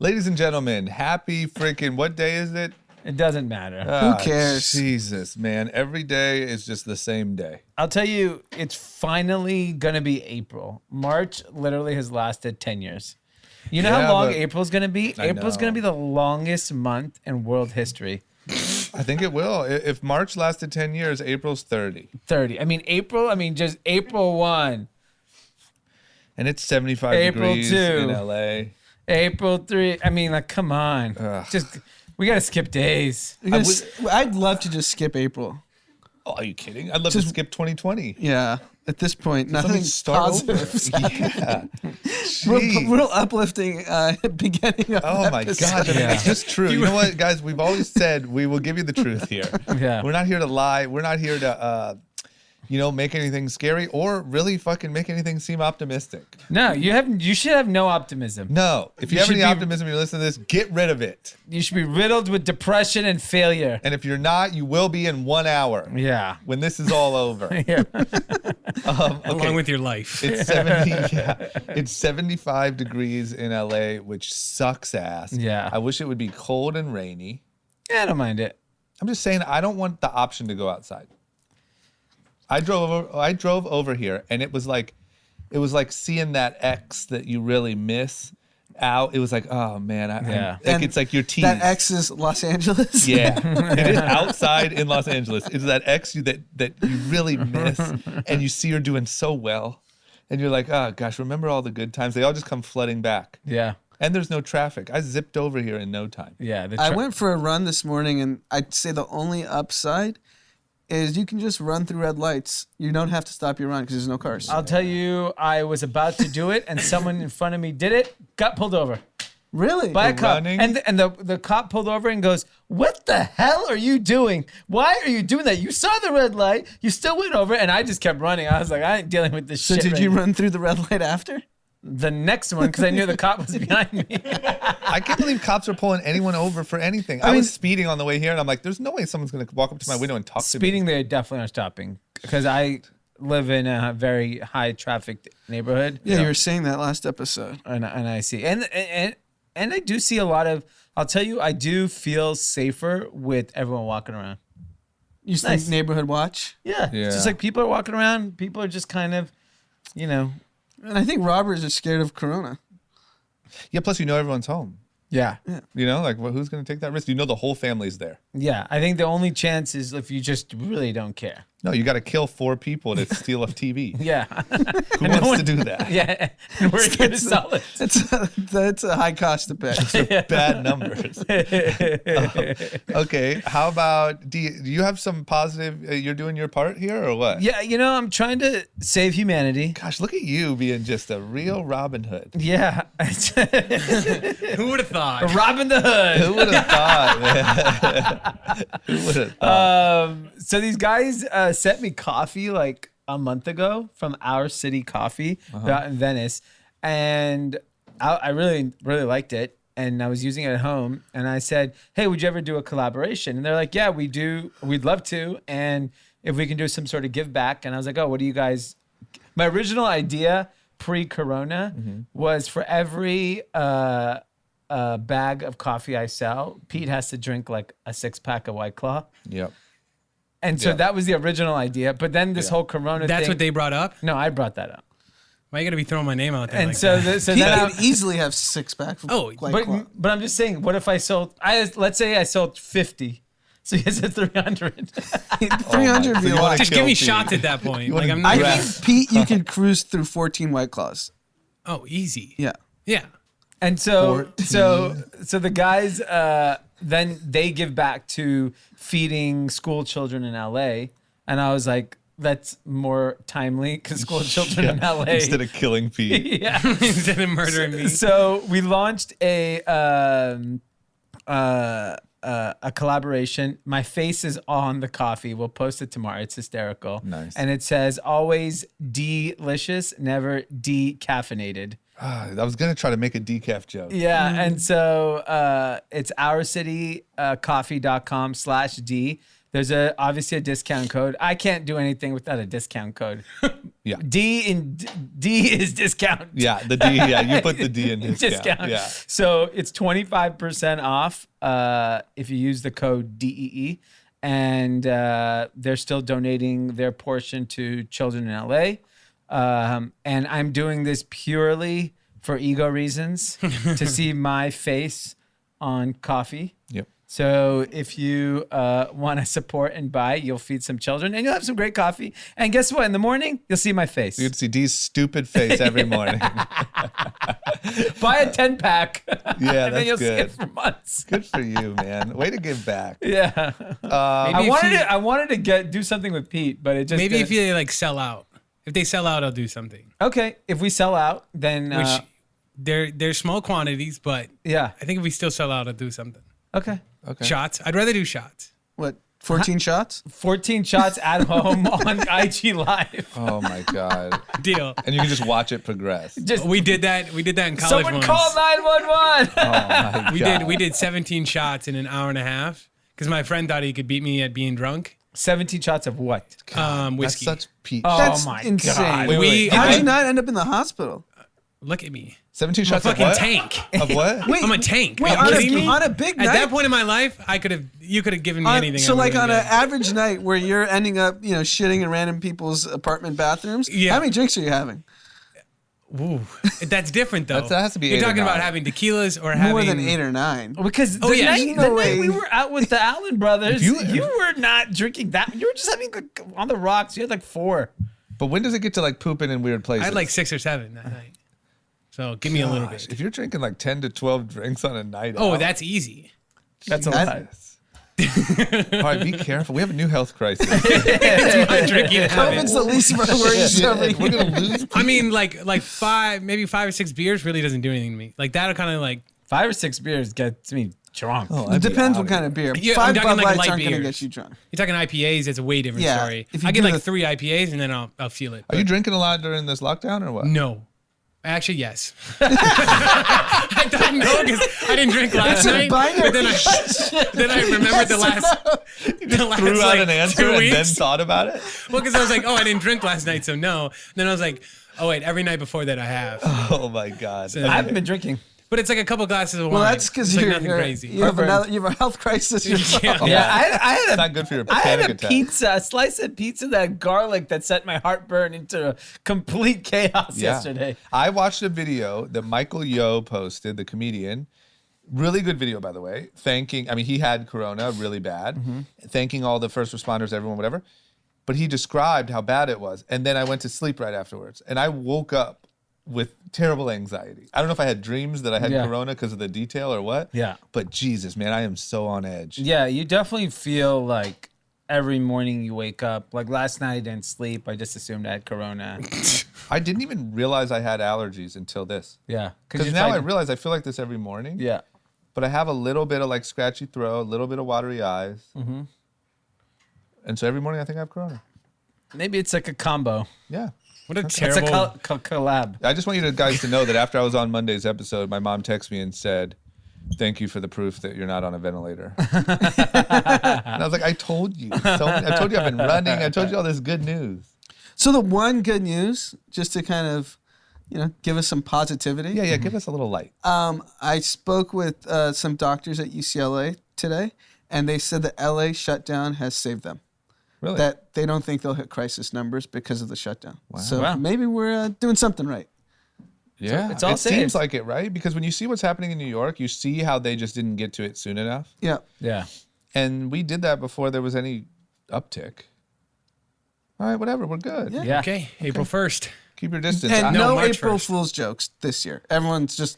Ladies and gentlemen, happy freaking, what day is it? It doesn't matter. Who cares? Jesus, man. Every day is just the same day. I'll tell you, it's finally going to be April. March literally has lasted 10 years. You know how long April's going to be? April's going to be the longest month in world history. I think it will. If March lasted 10 years, April's 30. 30. Just April 1. And it's 75 April degrees 2. in LA. April 3. come on. We got to skip days. I'd love to just skip April. Oh, are you kidding? I'd love to skip 2020. Yeah. At this point, nothing's positive. Yeah. Real uplifting beginning of Oh my God. It's just true. You know what, guys? We've always said we will give you the truth here. Yeah. We're not here to lie. We're not here to make anything scary or really fucking make anything seem optimistic. No, you should have no optimism. No. If you have any optimism, you listen to this, get rid of it. You should be riddled with depression and failure. And if you're not, you will be in 1 hour. Yeah. When this is all over. Yeah. Along with your life. It's 75 degrees in LA, which sucks ass. Yeah. I wish it would be cold and rainy. Yeah, I don't mind it. I'm just saying I don't want the option to go outside. I drove over here, and it was like seeing that X that you really miss out. It was like, oh man, it's like your teeth. That X is Los Angeles. Yeah, it is outside in Los Angeles. It's that X that you really miss, and you see her doing so well, and you're like, oh gosh, remember all the good times? They all just come flooding back. Yeah. And there's no traffic. I zipped over here in no time. Yeah. I went for a run this morning, and I'd say the only upside is you can just run through red lights. You don't have to stop your run because there's no cars. I'll tell you, I was about to do it, and someone in front of me did it, got pulled over. Really? By a cop. Running? And the cop pulled over and goes, what the hell are you doing? Why are you doing that? You saw the red light. You still went over, and I just kept running. I was like, I ain't dealing with this shit. So did you run through the red light after? The next one, because I knew the cop was behind me. I can't believe cops are pulling anyone over for anything. I was speeding on the way here, and I'm like, there's no way someone's going to walk up to my window and talk to me. Speeding, they definitely are stopping, because I live in a very high traffic neighborhood. Yeah, you were saying that last episode. And I see. And I do see a lot of, I'll tell you, I do feel safer with everyone walking around. You think neighborhood watch? Yeah. It's just like people are walking around. People are just kind of, And I think robbers are scared of Corona. Yeah, plus you know everyone's home. Yeah. You know, like who's going to take that risk? You know the whole family's there. Yeah. I think the only chance is if you just really don't care. No, you got to kill 4 people to steal a TV. Yeah. Who wants to do that? Yeah. And we're here to sell it. That's a high cost to pay. Bad numbers. Okay, how about, do you have some positive, you're doing your part here or what? Yeah, I'm trying to save humanity. Gosh, look at you being just a real Robin Hood. Yeah. Who would have thought? Robin the Hood. Who would have thought, man? Who would have thought? So these guys sent me coffee like a month ago from Our City Coffee out in Venice. And I really, really liked it. And I was using it at home. And I said, hey, would you ever do a collaboration? And they're like, yeah, we do. We'd love to. And if we can do some sort of give back. And I was like, oh, what do you guys... My original idea pre-corona was for every bag of coffee I sell, Pete has to drink like a 6-pack of White Claw. Yep. And so that was the original idea. But then this whole Corona thing... That's what they brought up? No, I brought that up. Why you got to be throwing my name out there And like so, that? so He then could easily have 6-pack. but I'm just saying, what if I sold... let's say I sold 50. So he has a 300. 300 would be a lot. Just give me shots at that point. Like I'm I not... think, Pete, you could cruise through 14 White Claws. Oh, easy. Yeah. Yeah. And so the guys, then they give back to feeding school children in LA. And I was like, that's more timely because school children in LA. Instead of killing Pete. Yeah. Instead of murdering me. So we launched a collaboration. My face is on the coffee. We'll post it tomorrow. It's hysterical. Nice. And it says, always delicious, never decaffeinated. I was going to try to make a decaf joke. Yeah. And so it's ourcitycoffee.com/D. There's obviously a discount code. I can't do anything without a discount code. Yeah. D is discount. Yeah, the D. Yeah, you put the D in discount. Yeah. So it's 25% off if you use the code DEE. And they're still donating their portion to children in LA. And I'm doing this purely for ego reasons to see my face on coffee. Yep. So if you want to support and buy, you'll feed some children and you'll have some great coffee. And guess what? In the morning, you'll see my face. You can see D's stupid face every morning. Buy a 10-pack. Yeah, and then you'll that's see good. it for months. Good for you, man. Way to give back. Yeah. I wanted to do something with Pete, but it just Maybe if you like sell out. If they sell out, I'll do something. Okay, if we sell out, then Which they're small quantities, but yeah. I think if we still sell out, I'll do something. Okay. Shots. I'd rather do shots. What? 14 shots? 14 shots at home on IG Live. Oh my God. Deal. And you can just watch it progress. We did that. We did that in college. Someone once. call 911. Oh my God. We did 17 shots in an hour and a half because my friend thought he could beat me at being drunk. 17 shots of what? That's Whiskey. such peach. Oh That's my insane. God. Wait. How did I- you not end up in the hospital? Look at me. 17 I'm a shots of fucking what? tank. Of what? Wait, I'm a tank. wait, Are you kidding me? on a big At night? that point in my life, you could have given me anything. So I like would've on an done. average night where you're ending up, shitting in random people's apartment bathrooms, Yeah. how many drinks are you having? Ooh, that's different though. That has to be You're 8 or talking about 9. having tequilas or having More than 8 or 9. Because Oh, the, yeah. night, No the way. night we were out with the Allen brothers, you- you were not drinking that. You were just having like, on the rocks. You had like 4. But when does it get to like pooping in weird places? I had like 6 or 7 that night. So give me a little Gosh, bit. if you're drinking like 10 to 12 drinks on a night Oh, out. that's easy. That's a That- lot. All right, be careful. We have a new health crisis. My drinking COVID's habit. the least of our worries over Shit, we're here. gonna lose. I mean, like 5, maybe 5 or 6 beers really doesn't do anything to me. Like that'll kind of like 5 or 6 beers gets me drunk. Oh, It depends what kind of beer. Yeah, 5 I'm talking Bud like Lights light aren't going to beers. get you drunk. you're talking IPAs. It's a way different Yeah, story. if you I get do like the- 3 IPAs and then I'll feel it. Are you drinking a lot during this lockdown or what? No. Actually, yes. I thought no because I didn't drink last a night. binary But then I remembered the last Threw out like, an answer 2 and then weeks. thought about it. Well, because I was like, oh, I didn't drink last night, so no. Then I was like, oh wait, every night before that I have. Oh my God. So- I haven't been drinking. But it's like a couple glasses of wine. Well, that's because It's like you're, nothing crazy. you have a health crisis yourself. Yeah. Yeah, I had It's not good for your I panic had a attack. pizza, a slice of pizza that had garlic that set my heartburn into complete chaos yesterday. I watched a video that Michael Yo posted, the comedian. Really good video, by the way. He had corona really bad, thanking all the first responders, everyone, whatever. But he described how bad it was. And then I went to sleep right afterwards. And I woke up with terrible anxiety. I don't know if I had dreams that I had Yeah. corona because of the detail or what. Yeah. But Jesus, man, I am so on edge. Yeah, you definitely feel like every morning you wake up. Like last night I didn't sleep. I just assumed I had corona. I didn't even realize I had allergies until this. Yeah. Because now I realize I feel like this every morning. Yeah. But I have a little bit of like scratchy throat, a little bit of watery eyes. Mm-hmm. And so every morning I think I have corona. Maybe it's like a combo. Yeah. What a It's a terrible. collab. I just want you guys to know that after I was on Monday's episode, my mom texted me and said, "Thank you for the proof that you're not on a ventilator." And I was like, I told you. I told you I've been running. I told you all this good news. So the one good news, just to kind of, give us some positivity. Yeah, give us a little light. I spoke with some doctors at UCLA today, and they said the LA shutdown has saved them. Really? That they don't think they'll hit crisis numbers because of the shutdown. Wow. So Wow. maybe we're doing something right. Yeah. it's all it seems saved. like it, right? Because when you see what's happening in New York, you see how they just didn't get to it soon enough. Yeah. Yeah. And we did that before there was any uptick. All right, whatever. We're good. Yeah. Yeah. Okay, April 1st. Keep your distance. And No, no March April 1st. Fool's jokes this year. Everyone's just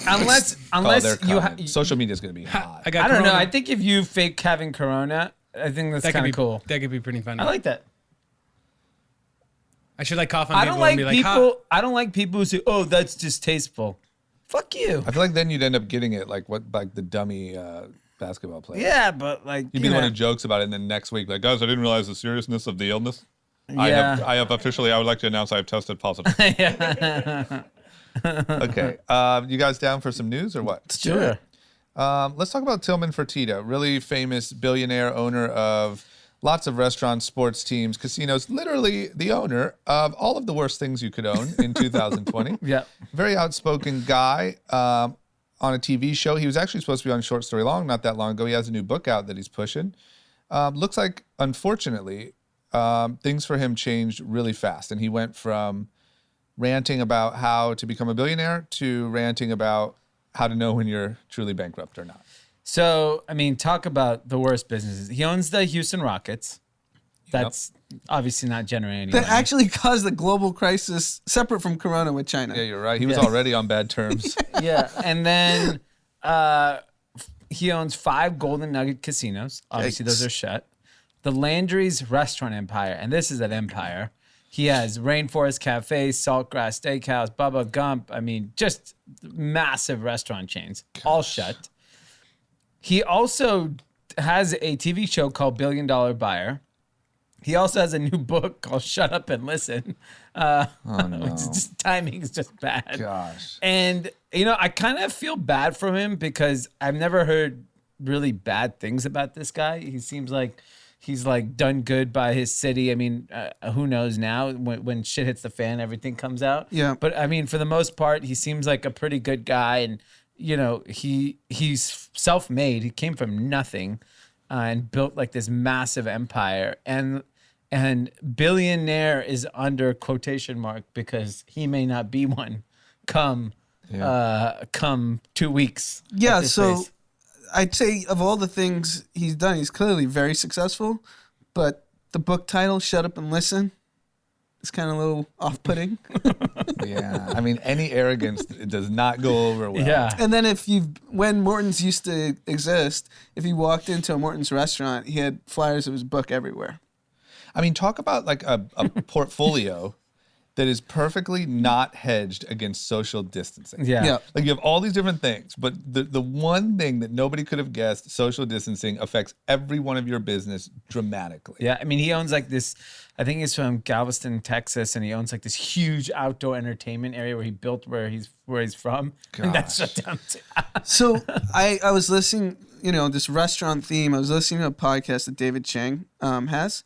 Unless they're you coming. Social media is going to be hot. I got. I don't know. corona. I think if you fake having corona, I think that's that could kind be of cool. That could be pretty fun. I like that. I should like cough on I people don't like and be like, people. I don't like people who say, "Oh, that's distasteful." Fuck you. I feel like then you'd end up getting it like the dummy basketball player. Yeah, but like You'd be the one who jokes about it, and then next week, like, guys, I didn't realize the seriousness of the illness. Yeah. I have officially, I would like to announce I have tested positive. Okay. You guys down for some news or what? Sure. Let's talk about Tillman Fertitta, really famous billionaire owner of lots of restaurants, sports teams, casinos, literally the owner of all of the worst things you could own in 2020. Yeah. Very outspoken guy on a TV show. He was actually supposed to be on Short Story Long not that long ago. He has a new book out that he's pushing. Looks like, unfortunately, things for him changed really fast. And he went from ranting about how to become a billionaire to ranting about how to know when you're truly bankrupt or not. So, I mean, talk about the worst businesses. He owns the Houston Rockets. That's obviously not generating any That money. actually caused the global crisis separate from Corona with China. Yeah, you're right. He was already on bad terms. Yeah. And then he owns 5 Golden Nugget casinos. Obviously, those are shut. The Landry's restaurant empire. And this is an empire. He has Rainforest Cafe, Saltgrass Steakhouse, Bubba Gump. I mean, just massive restaurant chains, all shut. He also has a TV show called $1 Billion Buyer. He also has a new book called Shut Up and Listen. Timing is just bad. Gosh. And, I kind of feel bad for him because I've never heard really bad things about this guy. He seems like he's done good by his city. I mean, who knows now when shit hits the fan, everything comes out. Yeah. But I mean, for the most part, he seems like a pretty good guy. And, he's self-made. He came from nothing and built like this massive empire. And billionaire is under quotation mark because he may not be one come 2 weeks. Yeah, at this so pace. I'd say of all the things he's done, he's clearly very successful. But the book title, Shut Up and Listen, is kind of a little off-putting. Yeah. I mean, any arrogance does not go over well. Yeah. And then when Morton's used to exist, if you walked into a Morton's restaurant, he had flyers of his book everywhere. I mean, talk about like a portfolio that is perfectly not hedged against social distancing. Yeah. Yeah. Like you have all these different things, but the one thing that nobody could have guessed, social distancing, affects every one of your business dramatically. Yeah, I mean, he owns like this, I think he's from Galveston, Texas, and he owns like this huge outdoor entertainment area where he built where he's from. And that's shut down too. So I was listening, this restaurant theme. I was listening to a podcast that David Chang has.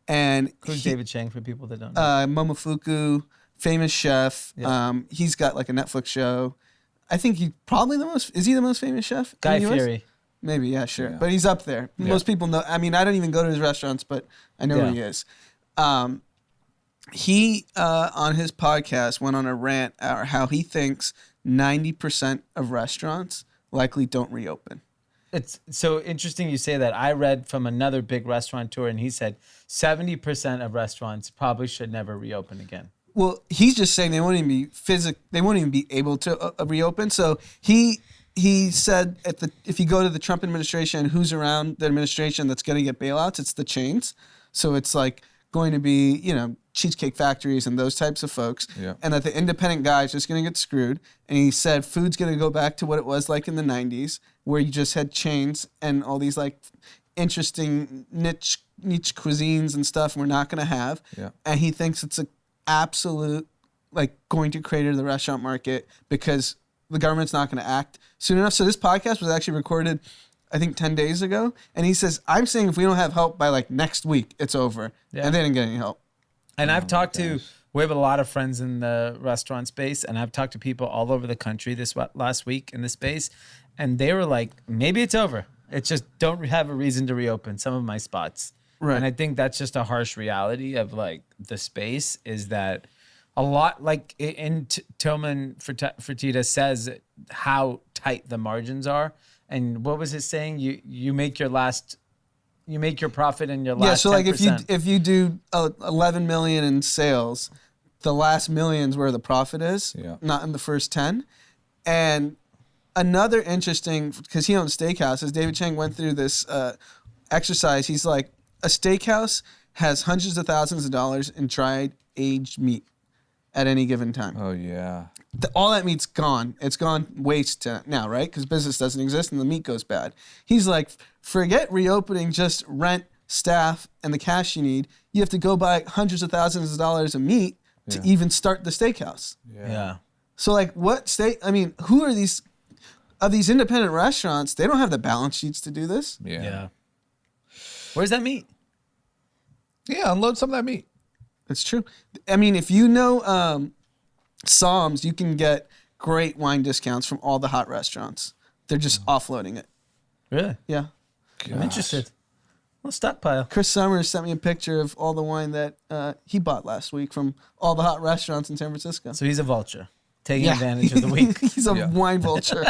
And Who's David Chang for people that don't know? Momofuku, famous chef. Yeah. He's got like a Netflix show. I think he's probably is he the most famous chef? Guy in the US? Fieri. Maybe, yeah, sure. Yeah. But he's up there. Most people know. I mean, I don't even go to his restaurants, but I know who he is. He, on his podcast, went on a rant about how he thinks 90% of restaurants likely don't reopen. It's so interesting you say that. I read from another big restaurateur, and he said 70% of restaurants probably should never reopen again. Well, he's just saying they won't even be they won't even be able to reopen. So he said if you go to the Trump administration, who's around the administration that's going to get bailouts? It's the chains. So it's like going to be, Cheesecake Factories and those types of folks. Yeah. And that the independent guy is just going to get screwed. And he said food's going to go back to what it was like in the 90s, where you just had chains and all these like interesting niche cuisines and stuff we're not going to have. Yeah. And he thinks it's a absolute like going to crater the restaurant market because the government's not going to act soon enough. So this podcast was actually recorded, I think 10 days ago. And he says, I'm saying if we don't have help by like next week, it's over. Yeah. And they didn't get any help. And I've talked to, we have a lot of friends in the restaurant space, and I've talked to people all over the country this last week in the space, and they were like, maybe it's over. It's just don't have a reason to reopen some of my spots. Right. And I think that's just a harsh reality of like the space is that a lot, like in Tillman Fertitta says how tight the margins are. And what was his saying? You make your profit in your last. Yeah, so like 10%. if you do 11 million in sales, the last million's where the profit is, not in the first 10. And another interesting, because he owns steakhouses, David Chang went through this exercise. He's like, a steakhouse has hundreds of thousands of dollars in dried aged meat at any given time. Oh, yeah. All that meat's gone. It's gone waste now, right? Because business doesn't exist and the meat goes bad. He's like, forget reopening, just rent, staff, and the cash you need. You have to go buy hundreds of thousands of dollars of meat to even start the steakhouse. Yeah. So like who are these, of these independent restaurants, they don't have the balance sheets to do this. Yeah. Where's that meat? Yeah, unload some of that meat. It's true. I mean, if you know Psalms, you can get great wine discounts from all the hot restaurants. They're just offloading it. Really? Yeah. I'm interested. Well, stockpile. Chris Summers sent me a picture of all the wine that he bought last week from all the hot restaurants in San Francisco. So he's a vulture, taking advantage of the week. He's a wine vulture.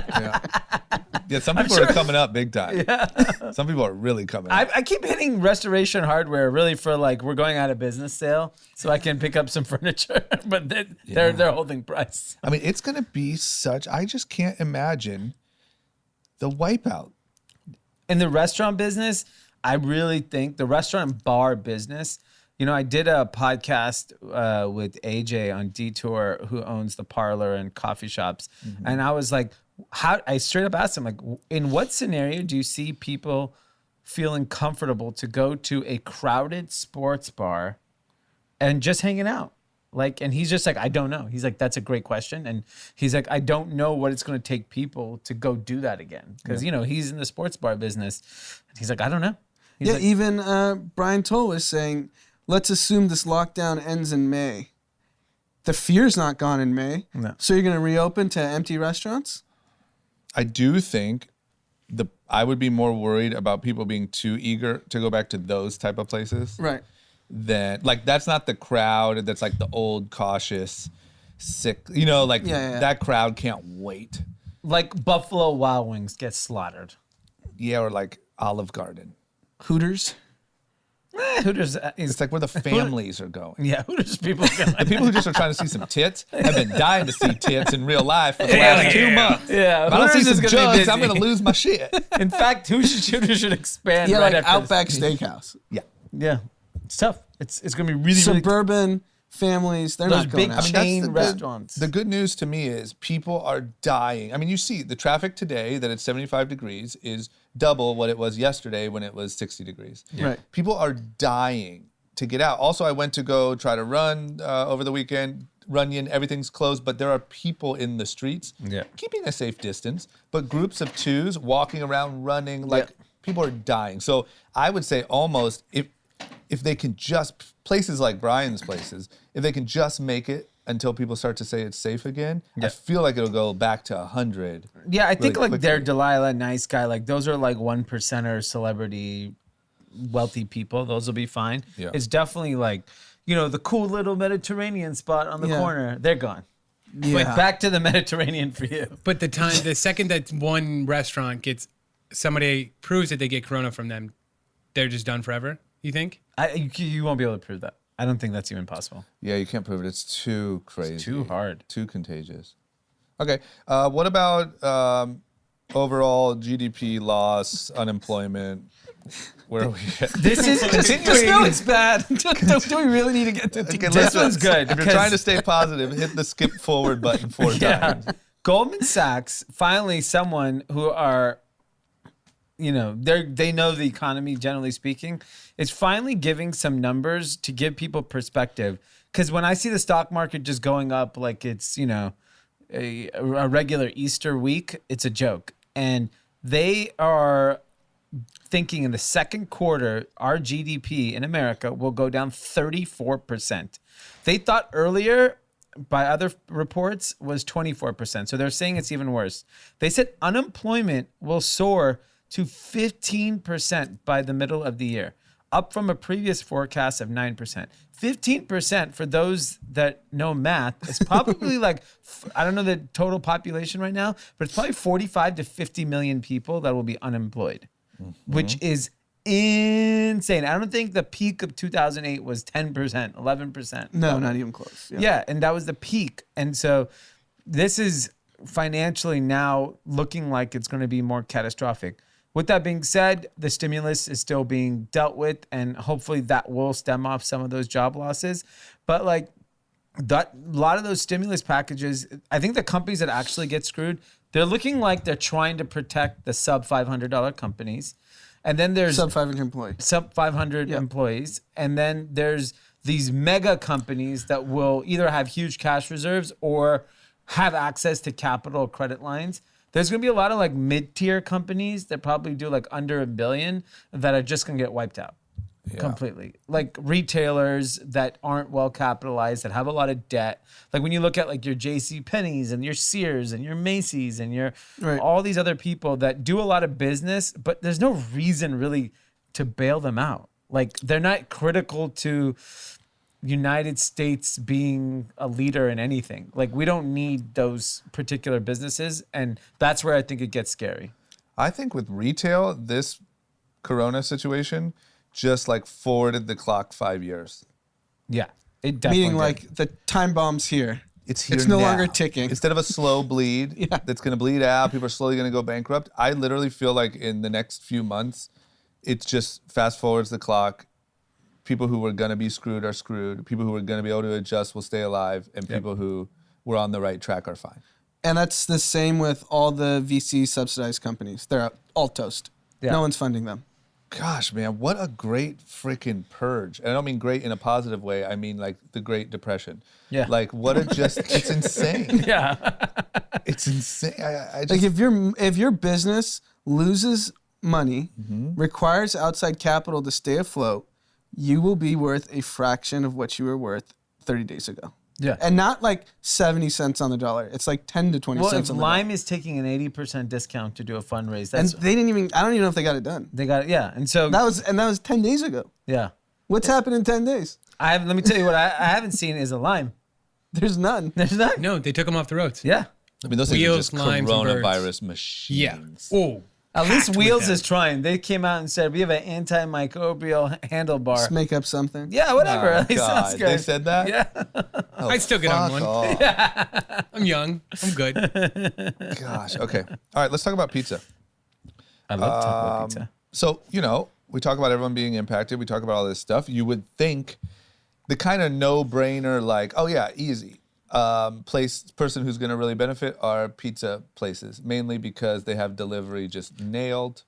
Yeah, some people are coming up big time. Yeah. Some people are really coming up. I keep hitting Restoration Hardware really for like we're going out of business sale so I can pick up some furniture, but they're holding price. I mean, it's going to be I just can't imagine the wipeout. In the restaurant business, I really think the restaurant and bar business, you know, I did a podcast with AJ on Detour, who owns the parlor and coffee shops. Mm-hmm. And I was like, I straight up asked him, like, in what scenario do you see people feeling comfortable to go to a crowded sports bar and just hanging out? Like, and he's just like, I don't know. He's like, that's a great question. And he's like, I don't know what it's going to take people to go do that again. Because, you know, he's in the sports bar business. And he's like, I don't know. He's like, even Brian Toll was saying, let's assume this lockdown ends in May. The fear's not gone in May. No. So you're going to reopen to empty restaurants? I do think I would be more worried about people being too eager to go back to those type of places. Right. Then, like, that's not the crowd that's like the old, cautious, sick, you know, like that crowd can't wait. Like Buffalo Wild Wings get slaughtered. Yeah, or like Olive Garden. Hooters? Hooters It's like where the families are going. Yeah, Hooters people are going. The people who just are trying to see some tits have been dying to see tits in real life for the last 2 months. Yeah, if I don't see Hooters some is gonna be jugs, busy. I'm going to lose my shit. In fact, Hooters should expand. Yeah, right like after Outback this. Steakhouse. Yeah, it's tough. It's going to be really Suburban families, they're those not going big out. chain restaurants. The good news to me is people are dying. I mean, you see the traffic today that it's 75 degrees is double what it was yesterday when it was 60 degrees. Right. People are dying to get out. Also, I went to go try to run over the weekend. Runyon, everything's closed, but there are people in the streets keeping a safe distance, but groups of twos walking around running, like people are dying. So I would say almost if they can just, places like Brian's places, if they can just make it until people start to say it's safe again, I feel like it'll go back to 100. Yeah, I think really like they're Delilah, Nice Guy, like those are like 1%er celebrity wealthy people. Those will be fine. Yeah. It's definitely like, you know, the cool little Mediterranean spot on the corner. They're gone. Yeah. But back to the Mediterranean for you. But the second that one restaurant somebody proves that they get corona from them, they're just done forever, you think? You won't be able to prove that. I don't think that's even possible. Yeah, you can't prove it. It's too crazy. It's too hard. Too contagious. Okay. What about overall GDP loss, unemployment? Where are we at? This is Just know it's bad. Do we really need to get to This one's good. If you're trying to stay positive, hit the skip forward button 4 times. Goldman Sachs, finally someone who are, you know, they know the economy, generally speaking, is finally giving some numbers to give people perspective. Because when I see the stock market just going up like it's, you know, a regular Easter week, it's a joke. And they are thinking in the second quarter, our GDP in America will go down 34%. They thought earlier, by other reports, was 24%. So they're saying it's even worse. They said unemployment will soar to 15% by the middle of the year, up from a previous forecast of 9%. 15%, for those that know math, is probably like, I don't know the total population right now, but it's probably 45 to 50 million people that will be unemployed, which is insane. I don't think the peak of 2008 was 10%, 11%. No, not even close. Yeah, and that was the peak. And so this is financially now looking like it's going to be more catastrophic. With that being said, the stimulus is still being dealt with, and hopefully that will stem off some of those job losses. But like that, a lot of those stimulus packages, I think the companies that actually get screwed, they're looking like they're trying to protect the sub $500 companies. And then there's Sub 500 employees. Sub 500 employees. And then there's these mega companies that will either have huge cash reserves or have access to capital credit lines. There's going to be a lot of like mid-tier companies that probably do like under $1 billion that are just going to get wiped out. completely. Like retailers that aren't well capitalized, that have a lot of debt. Like when you look at like your J.C. Penney's and your Sears and your Macy's and your all these other people that do a lot of business, but there's no reason really to bail them out. Like they're not critical to United States being a leader in anything. Like we don't need those particular businesses, and that's where I think it gets scary. I think with retail, this Corona situation just like forwarded the clock 5 years. Yeah, it definitely Meaning like the time bomb's here. It's here It's no now. longer ticking. Instead of a slow bleed that's going to bleed out, people are slowly going to go bankrupt. I literally feel like in the next few months, it just fast forwards the clock. People who were going to be screwed are screwed. People who were going to be able to adjust will stay alive. And people who were on the right track are fine. And that's the same with all the VC subsidized companies. They're all toast. Yeah. No one's funding them. Gosh, man, what a great freaking purge. And I don't mean great in a positive way. I mean like the Great Depression. Yeah. Like what a just, it's insane. Yeah. It's insane. I just, Like if your business loses money, requires outside capital to stay afloat, you will be worth a fraction of what you were worth 30 days ago. Yeah. And not like 70 cents on the dollar. It's like 10 to 20 Well, cents if on the dollar. Lime is taking an 80% discount to do a fundraise, And that's they didn't even, I don't even know if they got it done. they got it. Yeah. And so That was 10 days ago. yeah. What's happened in 10 days? Let me tell you what I haven't seen is a Lime. There's none. There's not. No, they took them off the roads. Yeah. I mean, those things are Wheels, just limes, and birds. coronavirus machines. Yeah. Oh. At least packed with Wheels them. is trying. They came out and said we have an antimicrobial handlebar. Just make up something. Yeah, whatever. Oh, At least that's God. good. They said that? Yeah. Oh, I'd still get on fuck one. off. I'm young. I'm good. Gosh. Okay. All right. Let's talk about pizza. I love taco pizza. So, we talk about everyone being impacted. We talk about all this stuff. You would think the kind of no-brainer, like, oh, yeah, easy. Person who's going to really benefit are pizza places, mainly because they have delivery just nailed.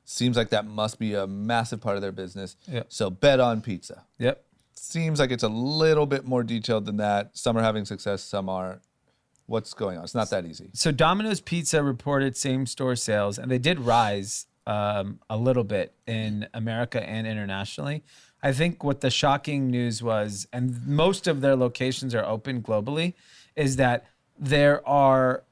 Seems like that must be a massive part of their business. Yep. So bet on pizza. Yep. Seems like it's a little bit more detailed than that. Some are having success, some aren't. What's going on? It's not that easy. So Domino's Pizza reported same-store sales, and they did rise a little bit in America and internationally. I think what the shocking news was, and most of their locations are open globally, is that there are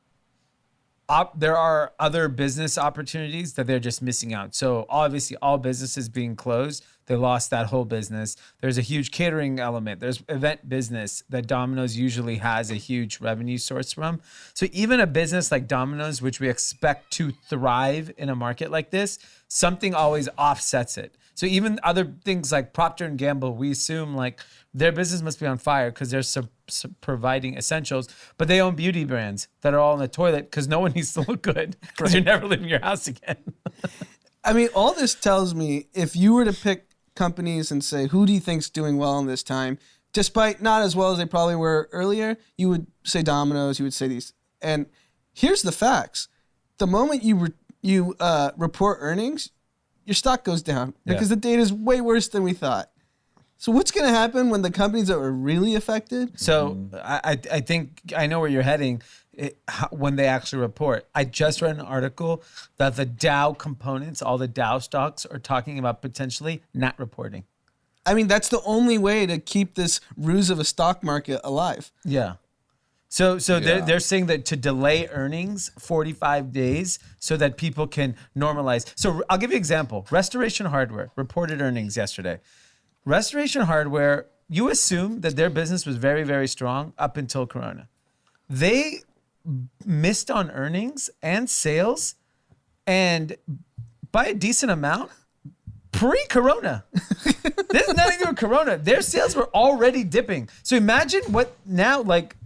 other business opportunities that they're just missing out. So obviously all businesses being closed, they lost that whole business. There's a huge catering element. There's event business that Domino's usually has a huge revenue source from. So even a business like Domino's, which we expect to thrive in a market like this, something always offsets it. So even other things like Procter & Gamble, we assume like their business must be on fire because they're providing essentials, but they own beauty brands that are all in the toilet because no one needs to look good because you're never leaving your house again. I mean, all this tells me if you were to pick companies and say, who do you think's doing well in this time, despite not as well as they probably were earlier, you would say Domino's, you would say these. And here's the facts. The moment you report earnings, your stock goes down because the data is way worse than we thought. So what's going to happen when the companies that were really affected? So I think I know where you're heading when they actually report. I just read an article that the Dow components, all the Dow stocks are talking about potentially not reporting. I mean, that's the only way to keep this ruse of a stock market alive. Yeah. So they're saying that to delay earnings 45 days so that people can normalize. So I'll give you an example. Restoration Hardware reported earnings yesterday. Restoration Hardware, you assume that their business was very, very strong up until Corona. They missed on earnings and sales and by a decent amount pre-Corona. This is nothing to do with Corona. Their sales were already dipping. So imagine what now, like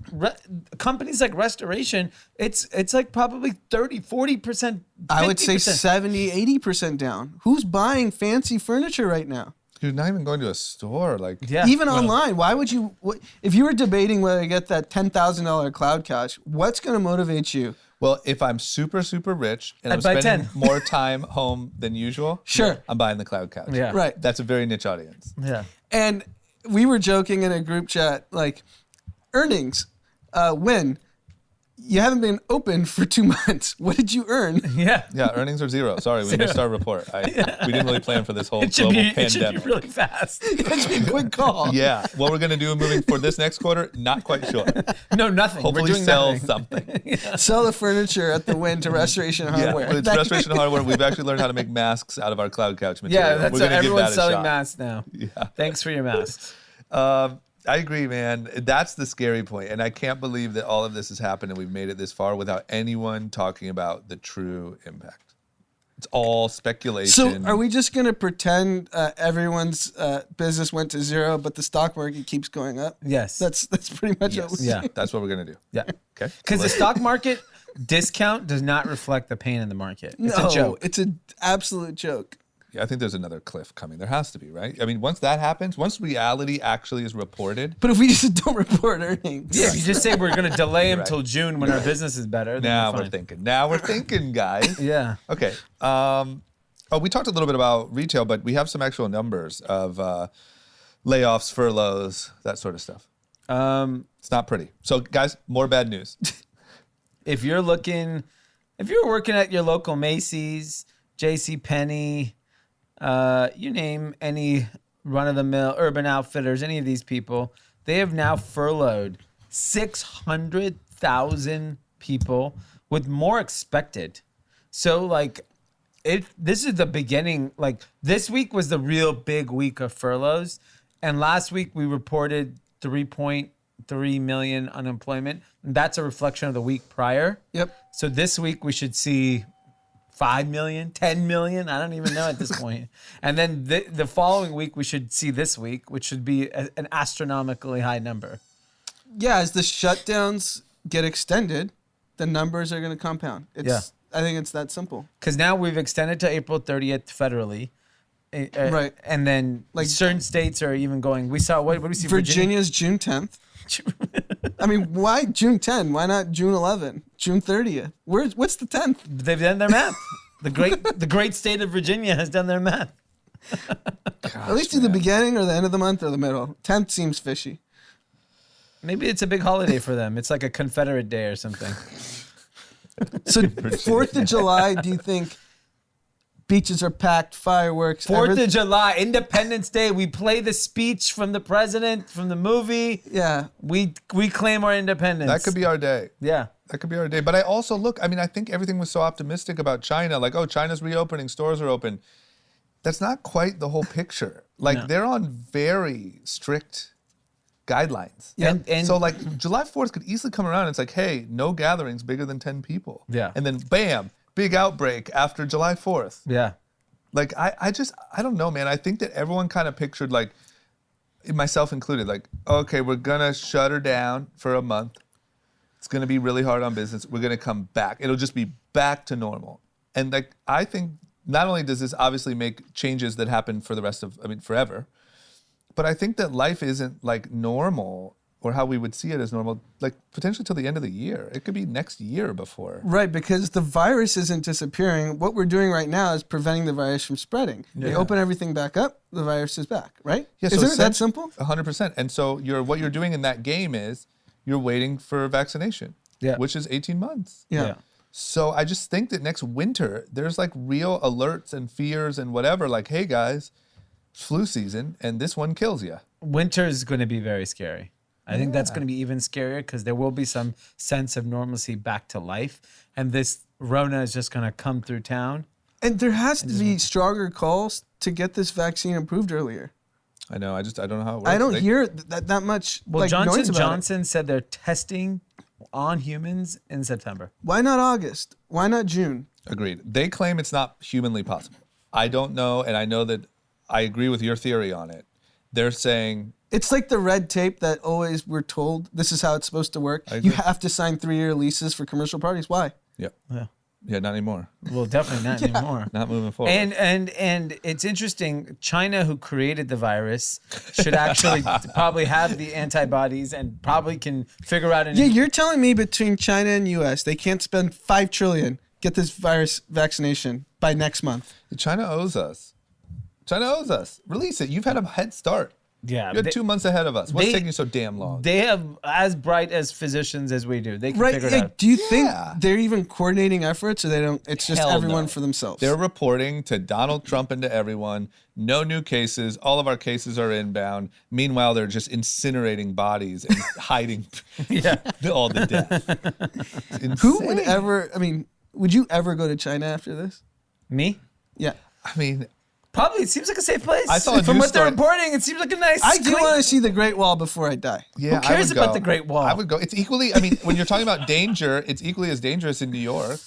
companies like Restoration, it's like probably 30, 40%, 50%. I would say 70, 80% down. Who's buying fancy furniture right now? You're not even going to a store. Like, Yeah. Even online, why would you? If you were debating whether to get that $10,000 cloud cash, what's going to motivate you? well, if I'm super, super rich and I'm I'd buy spending 10. more time home than usual, Sure. I'm buying the cloud couch. Yeah. Right. That's a very niche audience. Yeah. And we were joking in a group chat, like earnings, win. you haven't been open for 2 months. What did you earn? Yeah. Yeah, earnings are zero. Sorry, we missed our report. We didn't really plan for this whole It should global be pandemic. really fast. That should be a quick call. Yeah, what we're gonna do moving for this next quarter, not quite sure. No, nothing. Hopefully, We're doing sell nothing. something. Sell the furniture at the Win to Restoration Hardware. Yeah, it's Restoration Hardware. We've actually learned how to make masks out of our cloud couch material. Yeah, that's we're gonna give everyone's that a selling shot. masks now. Yeah. Thanks for your masks. I agree, man. That's the scary point. And I can't believe that all of this has happened and we've made it this far without anyone talking about the true impact. It's all speculation. So are we just going to pretend everyone's business went to zero, but the stock market keeps going up? Yes. That's pretty much Yes. what Yeah. That's what we're going to do. Yeah. Okay. Because the stock market discount does not reflect the pain in the market. It's No, a joke. It's an absolute joke. Yeah, I think there's another cliff coming. There has to be, right? I mean, once that happens, once reality actually is reported. But if we just don't report earnings. Yeah, if you just say we're going to delay them Right. till June when our business is better, then Now we're we're fine. thinking. Now we're thinking, guys. Yeah. Okay. We talked a little bit about retail, but we have some actual numbers of layoffs, furloughs, that sort of stuff. It's not pretty. So, guys, more bad news. If you're working at your local Macy's, JCPenney, you name any run-of-the-mill Urban Outfitters, any of these people, they have now furloughed 600,000 people with more expected. So, like, this is the beginning. Like, this week was the real big week of furloughs. And last week we reported 3.3 million unemployment. That's a reflection of the week prior. Yep. So this week we should see 5 million, 10 million. I don't even know at this point. And then the following week we should see this week, which should be an astronomically high number. Yeah, as the shutdowns get extended, the numbers are going to compound. I think it's that simple. Because now we've extended to April 30th federally. Right. And then like certain states are even going, we saw, what do we see? Virginia's June 10th. I mean, why June 10? Why not June 11? June 30th? What's the 10th? They've done their math. The great state of Virginia has done their math. At least do the beginning or the end of the month or the middle. 10th seems fishy. Maybe it's a big holiday for them. It's like a Confederate Day or something. So 4th of July, do you think beaches are packed, fireworks? 4th of July, Independence Day. We play the speech from the president from the movie. Yeah. We claim our independence. That could be our day. Yeah. That could be our day. But I also I think everything was so optimistic about China. Like, oh, China's reopening, stores are open. That's not quite the whole picture. Like, No. they're on very strict guidelines. Yeah. And So, like, July 4th could easily come around and it's like, hey, no gatherings bigger than 10 people. Yeah. And then, bam, big outbreak after July 4th. yeah. Like, I don't know, man. I think that everyone kind of pictured, like, myself included, like, okay, we're going to shut her down for a month. It's going to be really hard on business. We're going to come back. It'll just be back to normal. And, like, I think not only does this obviously make changes that happen for the rest of, forever, but I think that life isn't, like, normal or how we would see it as normal, like, potentially till the end of the year. It could be next year before. Right, because the virus isn't disappearing. What we're doing right now is preventing the virus from spreading. You open everything back up, the virus is back, right? Yeah, so Isn't it that simple? 100%. And so what you're doing in that game is you're waiting for vaccination, which is 18 months. Yeah. So I just think that next winter, there's like real alerts and fears and whatever, like, hey guys, flu season, and this one kills you. Winter is going to be very scary. I think that's going to be even scarier because there will be some sense of normalcy back to life. And this Rona is just going to come through town. And there has to be stronger calls to get this vaccine approved earlier. I know. I don't know how it works. I don't hear that much Well, noise Johnson about it. Johnson said they're testing on humans in September. Why not August? Why not June? Agreed. They claim it's not humanly possible. I don't know, and I know that I agree with your theory on it. They're saying... It's like the red tape that always we're told this is how it's supposed to work. You have to sign 3-year leases for commercial parties. Why? Yep. Yeah. Yeah, not anymore. Well, definitely not anymore. Not moving forward. And it's interesting. China, who created the virus, should actually probably have the antibodies and probably can figure out. Yeah, you're telling me between China and U.S. they can't spend $5 trillion get this virus vaccination by next month. China owes us. China owes us. Release it. You've had a head start. Yeah, You're 2 months ahead of us. What's they- taking you so damn long? They have as bright as physicians as we do. They can Right? figure it Like, out. do you think Yeah. they're even coordinating efforts, or they don't? It's just Hell everyone no. for themselves. They're reporting to Donald Trump and to everyone. No new cases. All of our cases are inbound. Meanwhile, they're just incinerating bodies and hiding all the death. It's Who would insane. ever? I mean, would you ever go to China after this? Me? Yeah. I mean, Probably. It seems like a safe place. I saw a From news what they're story- reporting, it seems like a nice. I do clean- want to see the Great Wall before I die. yeah, Who cares I would about go. the Great Wall? I would go. It's equally. I mean, when you're talking about danger, it's equally as dangerous in New York.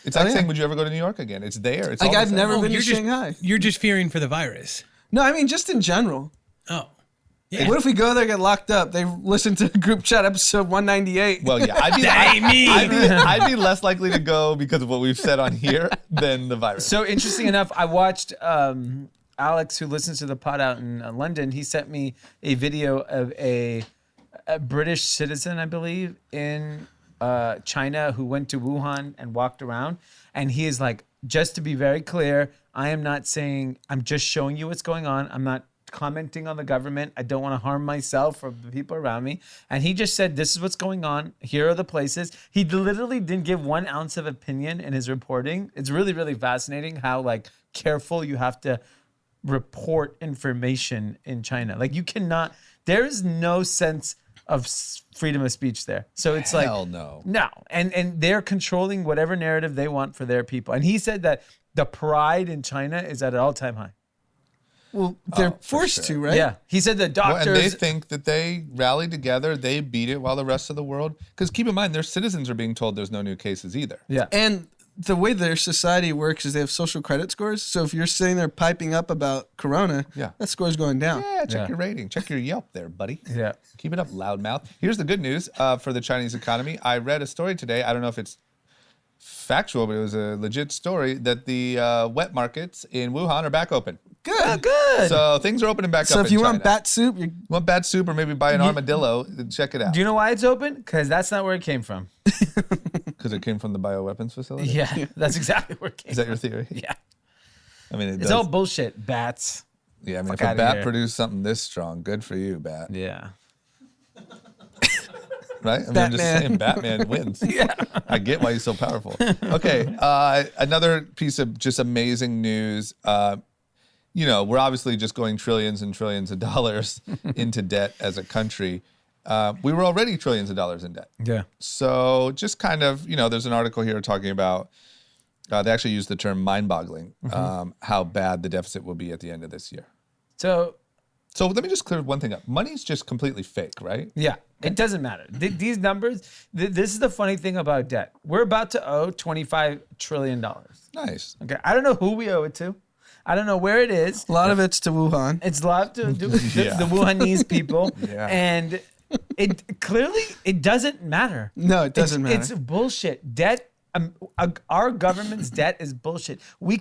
It's like yeah. saying, would you ever go to New York again? It's there. It's Like all the I've same. never Oh, been to you're just- Shanghai. You're just fearing for the virus. No, I mean just in general. Oh. Yeah. What if we go there, get locked up? They listen to group chat episode 198. Well, yeah, I'd be less likely to go because of what we've said on here than the virus. So interesting enough, I watched Alex, who listens to the pod out in London. He sent me a video of a British citizen, I believe, in China who went to Wuhan and walked around. And he is like, just to be very clear, I am not saying, I'm just showing you what's going on. I'm not commenting on the government. I don't want to harm myself or the people around me. And he just said, this is what's going on. Here are the places. He literally didn't give 1 ounce of opinion in his reporting. It's really, really fascinating how like careful you have to report information in China. Like you cannot, there is no sense of freedom of speech there. So it's Hell like, no. no. And they're controlling whatever narrative they want for their people. And he said that the pride in China is at an all-time high. Well, they're for forced sure. to, right? Yeah. He said the Well, and doctors. they think that they rallied together, they beat it while the rest of the world. Because keep in mind, their citizens are being told there's no new cases either. yeah. And the way their society works is they have social credit scores. So if you're sitting there piping up about Corona, Yeah. that score's going down. Yeah, check Yeah. your rating. Check your Yelp there, buddy. Yeah. Keep it up, loudmouth. Here's the good news for the Chinese economy. I read a story today. I don't know if it's factual, but it was a legit story that the wet markets in Wuhan are back open. Good. Oh, good. So things are opening back So up if in you want China. bat soup, you Want bad soup or maybe buy an armadillo, check it out. Do you know why it's open? Because that's not where it came from. Because it came from the bioweapons facility? Yeah. That's exactly where it came Is that from. your theory? Yeah. I mean, it It's does. all bullshit. Bats. Yeah, I mean, Fuck if a outta bat here. produced something this strong, good for you, bat. Yeah. Right? I mean, I'm just Batman. saying, Batman wins. Yeah. I get why he's so powerful. Okay, another piece of just amazing news. You know, we're obviously just going trillions and trillions of dollars into debt as a country. We were already trillions of dollars in debt. Yeah. So just kind of, you know, there's an article here talking about, they actually use the term mind-boggling, how bad the deficit will be at the end of this year. So So let me just clear one thing up. Money's just completely fake, right? yeah, it doesn't matter. These numbers, this is the funny thing about debt. We're about to owe $25 trillion. Nice. Okay. I don't know who we owe it to. I don't know where it is. a lot of it's to Wuhan. It's a lot to do with Yeah. the Wuhanese people. Yeah. And it clearly, it doesn't matter. No, it doesn't matter. It's bullshit. Debt, our government's debt is bullshit. We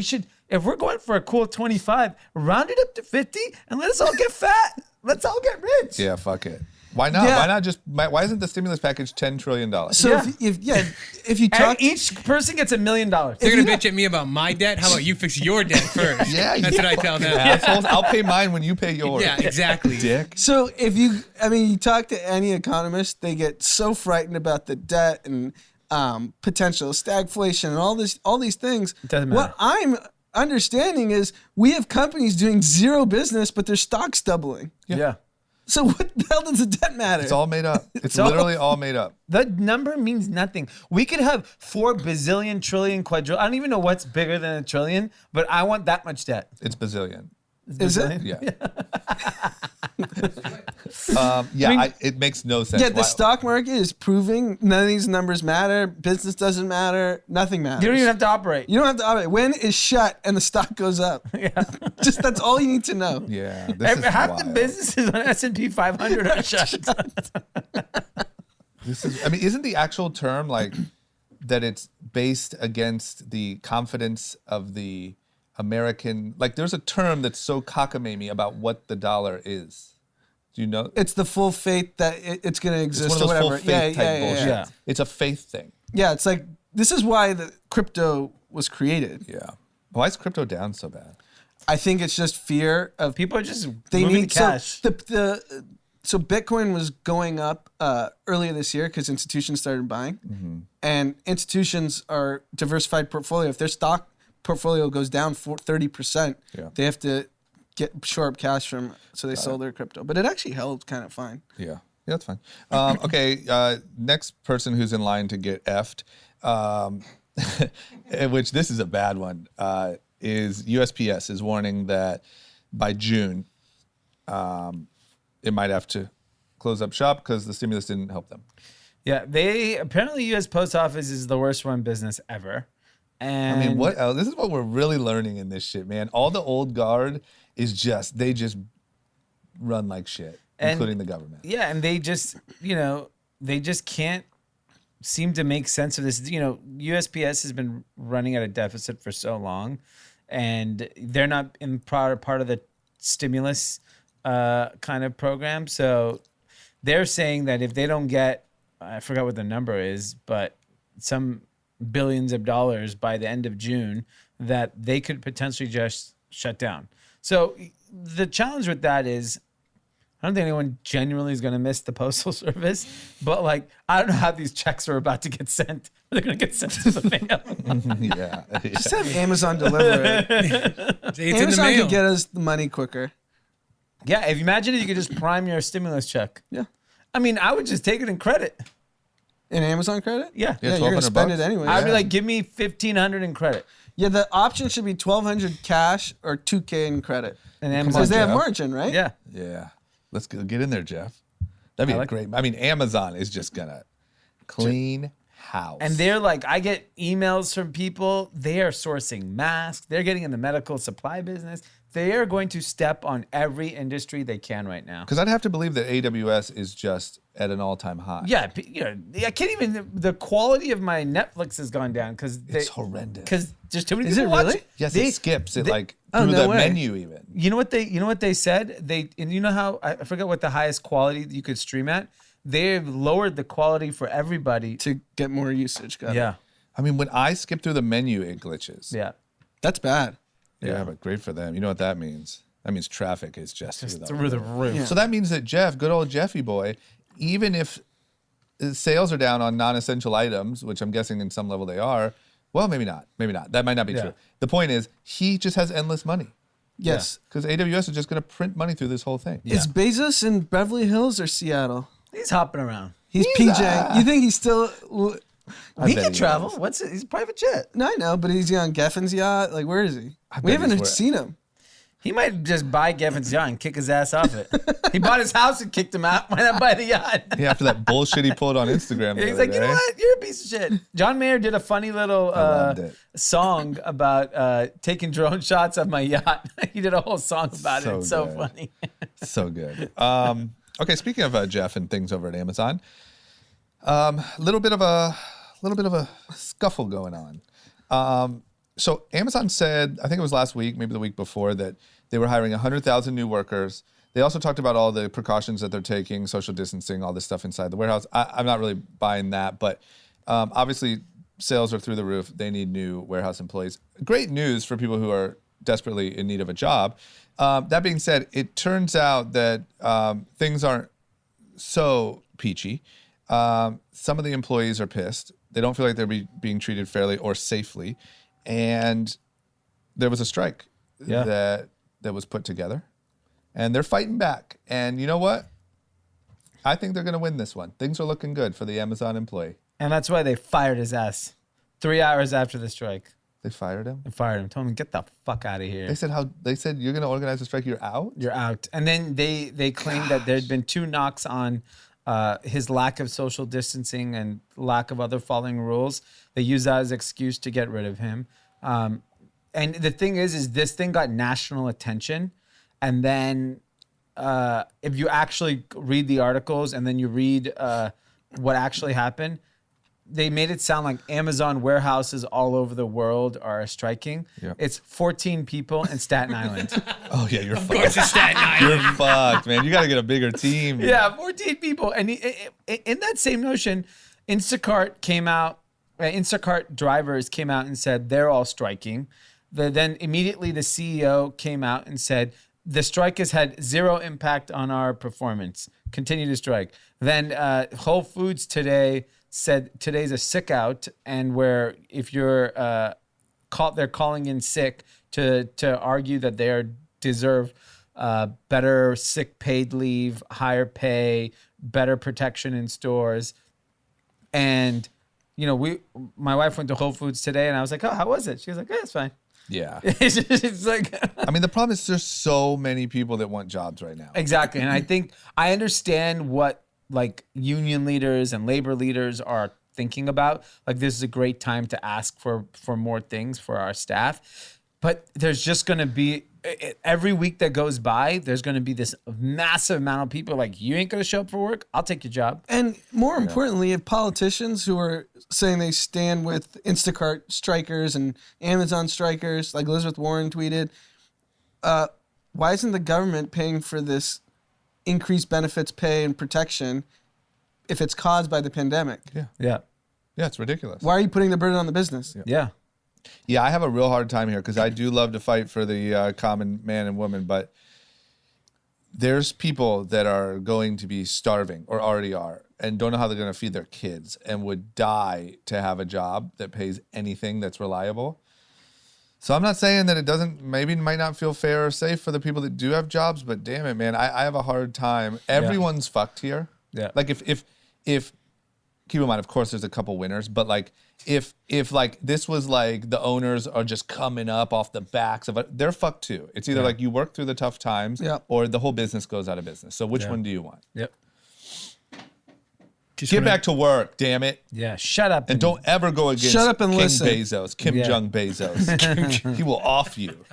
should, if we're going for a cool 25, round it up to 50 and let us all get fat. Let's all get rich. Yeah, fuck it. Why not? Yeah. Why not just? Why isn't the stimulus package $10 trillion? So Yeah. if you talk, Each person gets $1 million. They're gonna bitch at me about my debt. How about you fix your debt first? Yeah, That's you what I tell them. assholes. I'll pay mine when you pay yours. Yeah, exactly. Dick. so if you, I mean, you talk to any economist, they get so frightened about the debt and potential stagflation and all these things. Doesn't matter. What I'm understanding is we have companies doing zero business, but their stock's doubling. Yeah. So what the hell does the debt matter? It's all made up. It's all- literally all made up. That number means nothing. We could have 4 bazillion, trillion, quadrillion. I don't even know what's bigger than a trillion, but I want that much debt. It's bazillion. Is it? Yeah. It makes no sense. Yeah, the Why- stock market is proving none of these numbers matter. Business doesn't matter. Nothing matters. You don't even have to operate. You don't have to operate. When is shut and the stock goes up. Yeah. Just that's all you need to know. Yeah. This is Half the wild. businesses on S&P 500 are shut. This is. I mean, isn't the actual term like that? It's based against the confidence of the American. Like, there's a term that's so cockamamie about what the dollar is. Do you know? It's the full faith that it's going to It's exist one of or those full whatever. faith type bullshit. Yeah. It's a faith thing. Yeah, it's like this is why the crypto was created. Yeah. Why is crypto down so bad? I think it's just fear of People are just they moving need cash. So Bitcoin was going up earlier this year because institutions started buying, and institutions are diversified portfolio. If their stock portfolio goes down 30%, they have to shore up cash from. So they sold their crypto, but it actually held kind of fine. Yeah, that's fine. Okay, next person who's in line to get effed, which this is a bad one, is USPS is warning that by June, it might have to close up shop because the stimulus didn't help them. Yeah, apparently U.S. Post Office is the worst run business ever. And I mean, what else? This is what we're really learning in this shit, man. All the old guard is they just run like shit, including the government. Yeah, and they just can't seem to make sense of this. USPS has been running at a deficit for so long, and they're not in part of the stimulus kind of program. So they're saying that if they don't get, I forgot what the number is, but some billions of dollars by the end of June, that they could potentially just shut down. So the challenge with that is, I don't think anyone genuinely is going to miss the postal service, but I don't know how these checks are about to get sent. They're going to get sent to the mail. Yeah. Just have Amazon deliver it. It's in the Amazon mail. could get us the money quicker. Yeah, if you imagine if you could just prime your stimulus check. Yeah. I mean, I would just take it in credit. In Amazon credit? Yeah. Yeah, you're gonna spend $1,200 it anyway. I'd be like, give me $1,500 in credit. Yeah, the option should be $1,200 cash or $2,000 in credit. And Because Amazon. they have Jeff. margin, right? Yeah. Yeah. Let's get in there, Jeff. That'd be like great. I mean, Amazon is just gonna clean house. And they're like, I get emails from people. They are sourcing masks. They're getting in the medical supply business. They are going to step on every industry they can right now. Because I'd have to believe that AWS is just at an all-time high. Yeah, I can't even. The quality of my Netflix has gone down because It's horrendous. Because there's too many Is people it really? watching. Yes, They- it skips it they- Oh, through no the way. menu even. You know what they said? And you know how I forget what the highest quality you could stream at. They've lowered the quality for everybody. To get more usage. Got it. Yeah, I mean, when I skip through the menu, it glitches. yeah. That's bad. Yeah, but great for them. You know what that means? That means traffic is just Through the roof. Yeah. So that means that Jeff, good old Jeffy boy, even if sales are down on non-essential items, which I'm guessing in some level they are, well, maybe not. Maybe not. That might not be Yeah. true. The point is, he just has endless money. Yes. Because AWS is just going to print money through this whole thing. Is Bezos in Beverly Hills or Seattle? He's hopping around. He's PJ. You think he's still? He bet can he travel. is. What's it? He's a private jet. No, I know, but is he on Geffen's yacht? Like, where is he? We bet haven't he's seen him. He might just buy Gavin's yacht and kick his ass off it. He bought his house and kicked him out. Why not buy the yacht? Yeah, after that bullshit he pulled on Instagram the He's other like, you know day. what? You're a piece of shit. John Mayer did a funny little loved it. song about taking drone shots of my yacht. He did a whole song about it. So It's so good. funny. So good. Okay, speaking of Jeff and things over at Amazon, little bit of a scuffle going on. So Amazon said, I think it was last week, maybe the week before, that they were hiring 100,000 new workers. They also talked about all the precautions that they're taking, social distancing, all this stuff inside the warehouse. I'm not really buying that, but obviously sales are through the roof. They need new warehouse employees. Great news for people who are desperately in need of a job. That being said, it turns out that things aren't so peachy. Some of the employees are pissed. They don't feel like they're being treated fairly or safely. And there was a strike that was put together. And they're fighting back. And you know what? I think they're going to win this one. Things are looking good for the Amazon employee. And that's why they fired his ass 3 hours after the strike. They fired him. They fired him. Told him, get the fuck out of here. They said you're going to organize a strike. You're out. You're out. And then they claimed that there had been 2 knocks on his lack of social distancing and lack of other following rules. They used that as an excuse to get rid of him. And the thing is this thing got national attention. And then if you actually read the articles and then you read what actually happened, they made it sound like Amazon warehouses all over the world are striking. Yep. It's 14 people in Staten Island. Oh, yeah, you're Of course, fucked. it's Staten Island. You're fucked, man. You got to get a bigger team. Yeah, 14 people. And in that same notion, Instacart drivers came out and said they're all striking. Then immediately the CEO came out and said, the strike has had zero impact on our performance. Continue to strike. Then Whole Foods today said today's a sick out, and where if you're they're calling in sick to argue that they deserve better sick paid leave, higher pay, better protection in stores. And my wife went to Whole Foods today, and I was like, "Oh, how was it?" She was like, "Yeah, it's fine." Yeah. It's like, I mean, the problem is there's so many people that want jobs right now. exactly. And I think I understand what like union leaders and labor leaders are thinking about. Like, this is a great time to ask for more things for our staff. But there's just going to be, every week that goes by, there's going to be this massive amount of people like, you ain't going to show up for work? I'll take your job. And more importantly, if politicians who are saying they stand with Instacart strikers and Amazon strikers, like Elizabeth Warren tweeted, why isn't the government paying for this increased benefits pay and protection if it's caused by the pandemic? Yeah. Yeah, it's ridiculous. Why are you putting the burden on the business? Yeah. Yeah, I have a real hard time here because I do love to fight for the common man and woman, but there's people that are going to be starving or already are and don't know how they're going to feed their kids and would die to have a job that pays anything that's reliable. So I'm not saying that it might not feel fair or safe for the people that do have jobs, but damn it, man, I have a hard time. Everyone's fucked here. Yeah. Like if keep in mind, of course, there's a couple winners, but like if like this was like the owners are just coming up off the backs of it, they're fucked too. It's either like you work through the tough times or the whole business goes out of business. So which one do you want? Yep. Get back to work, damn it. Yeah. Shut up. And don't ever go against Shut up and King listen. Bezos, Kim Jong Bezos. He will off you.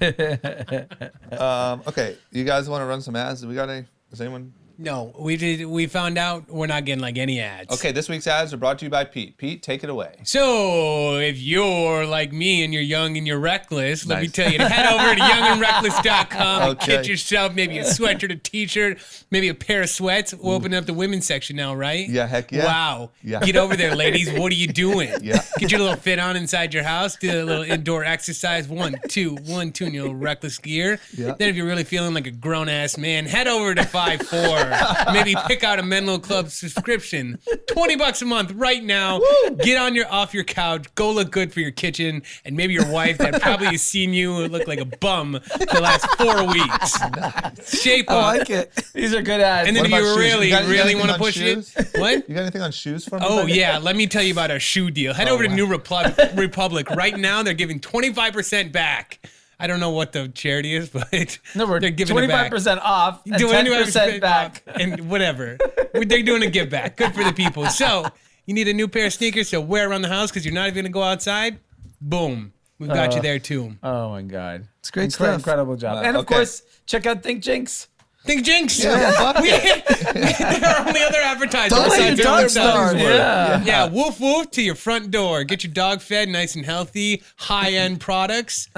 Okay, you guys want to run some ads? Does anyone? No, we found out we're not getting like any ads. Okay, this week's ads are brought to you by Pete. Pete, take it away. So if you're like me and you're young and you're reckless, let me Nice. tell you to head over to youngandreckless.com and Okay. get yourself maybe a sweatshirt, a t-shirt, maybe a pair of sweats. We'll open up the women's section now, right? Yeah, heck yeah. Wow. Yeah. Get over there, ladies. What are you doing? Yeah. Get your little fit on inside your house. Do a little indoor exercise. 1, 2, in your little reckless gear. Yeah. Then if you're really feeling like a grown-ass man, head over to 5'4". Maybe pick out a Menlo Club subscription. $20 a month right now. Get off your couch. Go look good for your kitchen. And maybe your wife that probably has seen you look like a bum for the last 4 weeks. Shape I up. like it. These are good ads. And then What if about you shoes? really, You got really anything want to on push shoes? it. What? You got anything on shoes for me? Oh, buddy? yeah. Let me tell you about our shoe deal. Head over to New Republic. Right now, they're giving 25% back. I don't know what the charity is, but they're giving it back. 25% off and Doing 10% back. and whatever. They're doing a give back. Good for the people. So you need a new pair of sneakers to wear around the house because you're not even going to go outside? Boom. We've got you there too. Oh my God. It's great stuff. Incredible job. And of okay. course, check out Think Jinx. Think Jinx. Yeah, fuck it. There are only other advertisers. Don't let besides your our dog starve. website. Yeah. Yeah, woof woof to your front door. Get your dog fed, nice and healthy, high-end products.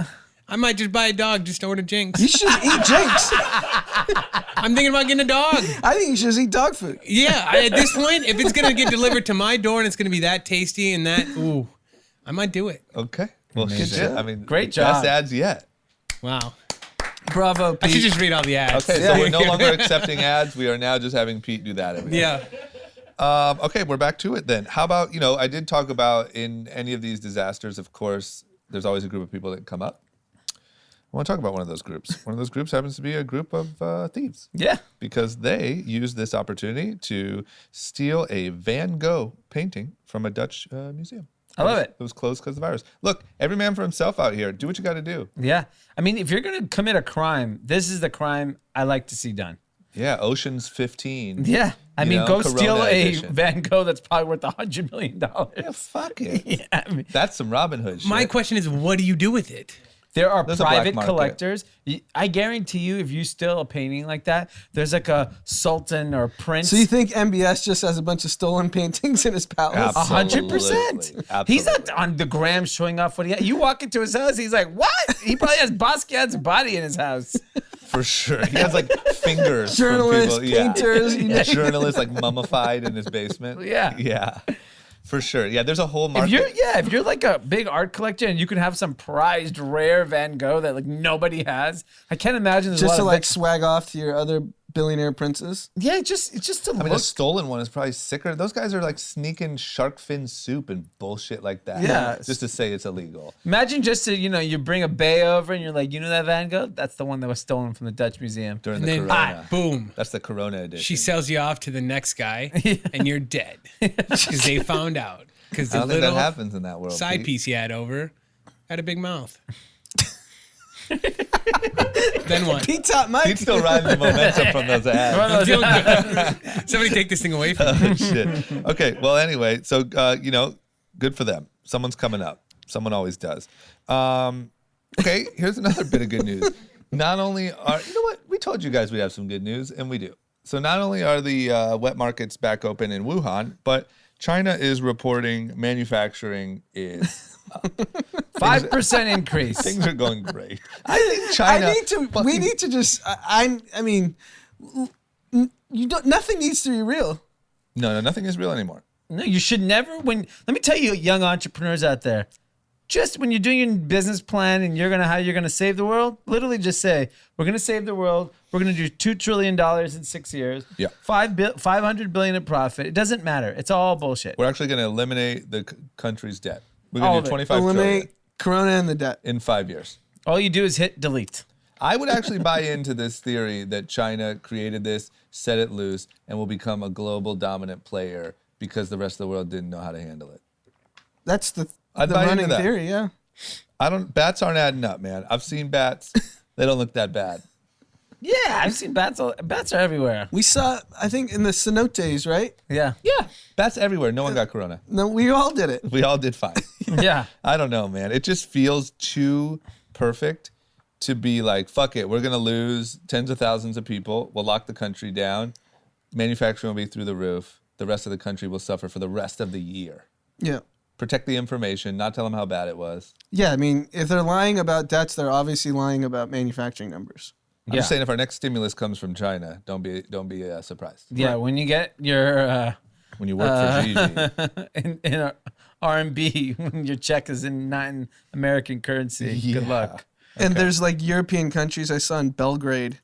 I might just buy a dog just to order Jinx. You should eat Jinx. I'm thinking about getting a dog. I think you should just eat dog food. Yeah, at this point, if it's gonna get delivered to my door and it's gonna be that tasty and that, ooh, I might do it. Okay. Well, shit. I mean, Great best job. ads yet. Wow. Bravo, I should Pete. just read all the ads. Okay, so we're no longer accepting ads. We are now just having Pete do that every day. Yeah. Okay, we're back to it then. How about, I did talk about in any of these disasters, of course, there's always a group of people that come up. I want to talk about one of those groups. One of those groups happens to be a group of thieves. Yeah. Because they used this opportunity to steal a Van Gogh painting from a Dutch museum. I love it. It was closed because of the virus. Look, every man for himself out here. Do what you got to do. Yeah. I mean, if you're going to commit a crime, this is the crime I like to see done. Yeah, Ocean's 15. Yeah. I mean, go Corona steal a edition. Van Gogh that's probably worth $100 million. Yeah, fuck it. Yeah, I mean, That's some Robin Hood shit. My question is, what do you do with it? there are There's a black private market. collectors. I guarantee you, if you steal a painting like that, there's like a sultan or prince. So you think MBS just has a bunch of stolen paintings in his palace? Absolutely. 100%. He's not on the gram showing off what he has. You walk into his house, he's like, what? He probably has Basquiat's body in his house. For sure. He has like fingers. Journalists, from people. painters, you know. Journalists like mummified in his basement. Yeah. Yeah. For sure. Yeah, there's a whole market. If you're like a big art collector and you can have some prized rare Van Gogh that like nobody has, I can't imagine there's Just a to lot like of swag off to your other billionaire princes. yeah, it's just to I mean, look. a stolen one is probably sicker. Those guys are like sneaking shark fin soup and bullshit like that. Yeah. Just to say it's illegal. Imagine just to, you bring a bay over and you're like, that Van Gogh? That's the one that was stolen from the Dutch Museum. During And the then, Corona. boom. That's the Corona edition. She sells you off to the next guy, and you're dead because they found out. Because I the don't think that little happens in that world. side Pete. piece he had over had a big mouth. Then what? Pete Top Mike. Pete's still riding the momentum from those ads. I'm feeling good. Somebody take this thing away from me. Shit. Okay. Well, anyway, so good for them. Someone's coming up. Someone always does. Okay. Here's another bit of good news. Not only are we told you guys we'd have some good news, and we do. So not only are the wet markets back open in Wuhan, but China is reporting manufacturing is 5% increase. things are going great. I think China. We need to just. I mean, nothing needs to be real. No, nothing is real anymore. No, you should never. Let me tell you, young entrepreneurs out there, just when you're doing your business plan and how you're gonna save the world, literally just say, we're gonna save the world. We're gonna do $2 trillion in 6 years. Yeah. 500 billion in profit. It doesn't matter. It's all bullshit. We're actually going to eliminate the country's debt. We're All going of to it. do 25 trillion Eliminate Corona and the debt. in 5 years. All you do is hit delete. I would actually buy into this theory that China created this, set it loose, and will become a global dominant player because the rest of the world didn't know how to handle it. That's the I'd buy into running that. theory. Yeah. Bats aren't adding up, man. I've seen bats. They don't look that bad. Yeah, I've seen bats. Bats are everywhere. We saw, I think, in the cenotes, right? Yeah. Yeah. Bats everywhere. No one got corona. No, we all did it. We all did fine. Yeah. I don't know, man. It just feels too perfect to be like, fuck it. We're going to lose tens of thousands of people. We'll lock the country down. Manufacturing will be through the roof. The rest of the country will suffer for the rest of the year. Yeah. Protect the information, not tell them how bad it was. Yeah, I mean, if they're lying about debts, they're obviously lying about manufacturing numbers. I'm just saying, if our next stimulus comes from China, don't be surprised. Yeah, when you get your When you work for Gigi. in RMB, when your check is not in American currency, good luck. And there's like European countries. I saw in Belgrade,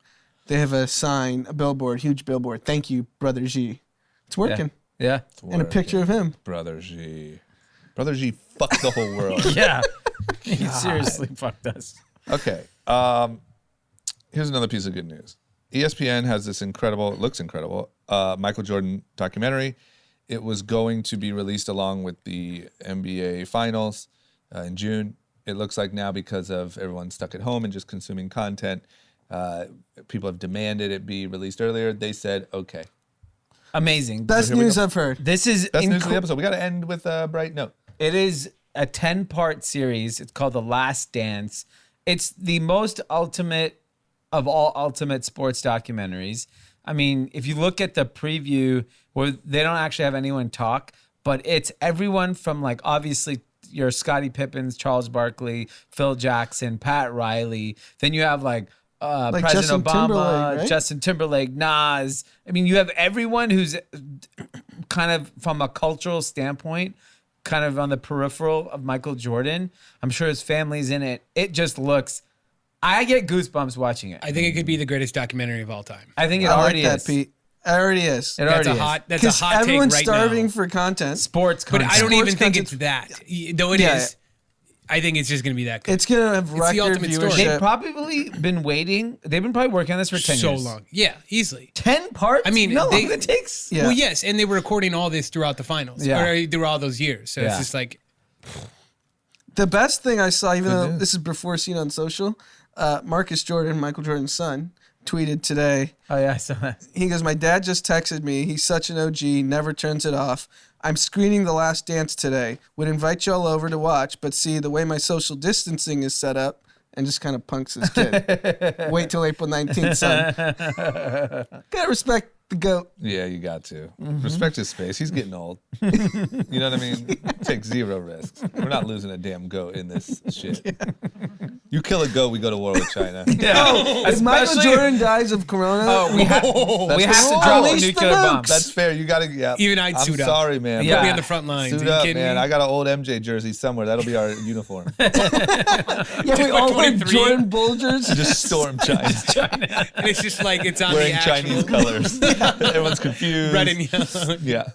they have a sign, a billboard, huge billboard. Thank you, Brother G. It's working. Yeah. And a picture of him. Brother G. Brother G fucked the whole world. Yeah. He seriously fucked us. Okay. Here's another piece of good news. ESPN has this looks incredible, Michael Jordan documentary. It was going to be released along with the NBA Finals in June. It looks like now, because of everyone stuck at home and just consuming content, people have demanded it be released earlier. They said, okay. Amazing. Best news I've heard. This is That's news of the episode. We got to end with a bright note. It is a 10-part series. It's called The Last Dance. It's the most ultimate of all ultimate sports documentaries. I mean, if you look at the preview, where they don't actually have anyone talk, but it's everyone from, like, obviously your Scottie Pippins, Charles Barkley, Phil Jackson, Pat Riley. Then you have like President Justin Obama, Timberlake, right? Justin Timberlake, Nas. I mean, you have everyone who's kind of, from a cultural standpoint, kind of on the peripheral of Michael Jordan. I'm sure his family's in it. It just looks, I get goosebumps watching it. I think it could be the greatest documentary of all time. I think it I already like that, is. Pete. It already is. It That's already a hot. is. That's a Because hot take everyone's right starving now. for content. Sports But content. I don't even Sports think content. it's that. Though it is. Yeah. I think it's just going to be that good. It's going to have the record ultimate story. viewership. They've probably been waiting. They've been probably working on this for 10 so years. long. Yeah, easily. 10 parts? I mean, you know how they- long it takes? Yeah. Well, yes, and they were recording all this throughout the finals. Yeah. Or through all those years. So it's Yeah. just like, The best thing I saw, even though news. this is before seen on social, Marcus Jordan, Michael Jordan's son, tweeted today. Oh, yeah, I saw that. He goes, "My dad just texted me. He's such an OG, never turns it off. I'm screening The Last Dance today. Would invite y'all over to watch, but see, the way my social distancing is set up," and just kind of punks his kid. Wait till April 19th, son. Gotta respect The goat. Yeah, you got to. Respect his space. He's getting old. You know what I mean? Take zero risks. We're not losing a damn goat in this shit. You kill a goat, we go to war with China. If Michael Jordan dies of corona, we have to drop a nuclear bomb. That's fair. You got to, Even I'd suit up. I'm sorry, man. Put me on the front lines. Suit Are you up, kidding man. me? I got an old MJ jersey somewhere. That'll be our uniform. yeah, we all wear 23. Jordan Bulgers. Just storm China. And it's just like it's on Wearing the actual Chinese colors. Everyone's confused. red and yellow. Yeah.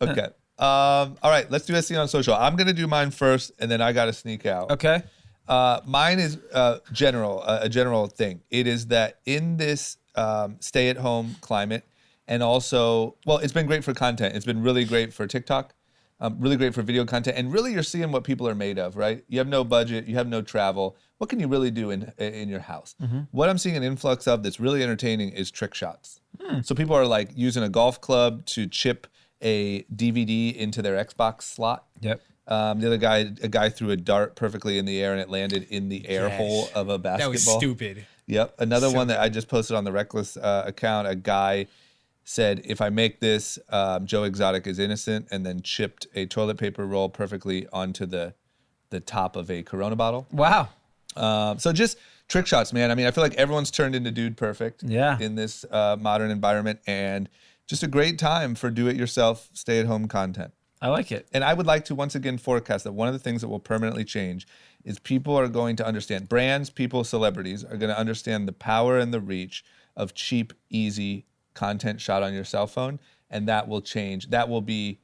Okay. All right. Let's do SC on social. I'm gonna do mine first, and then I gotta sneak out. Okay. Mine is a general thing. It is that in this stay-at-home climate, and also, well, it's been great for content. It's been really great for TikTok, really great for video content, and really you're seeing what people are made of, right? You have no budget, you have no travel. What can you really do in your house? What I'm seeing an influx of that's really entertaining is trick shots. So people are like using a golf club to chip a DVD into their Xbox slot. Yep. A guy threw a dart perfectly in the air and it landed in the air hole of a basketball. That was stupid. Yep. Another one that I just posted on the Reckless account, a guy said, if I make this, Joe Exotic is innocent, and then chipped a toilet paper roll perfectly onto the top of a Corona bottle. Wow. So just trick shots, man. I mean, I feel like everyone's turned into Dude Perfect in this modern environment, and just a great time for do-it-yourself, stay-at-home content. I like it. And I would like to once again forecast that one of the things that will permanently change is people are going to understand, brands, people, celebrities are going to understand the power and the reach of cheap, easy content shot on your cell phone, and that will change. That will be,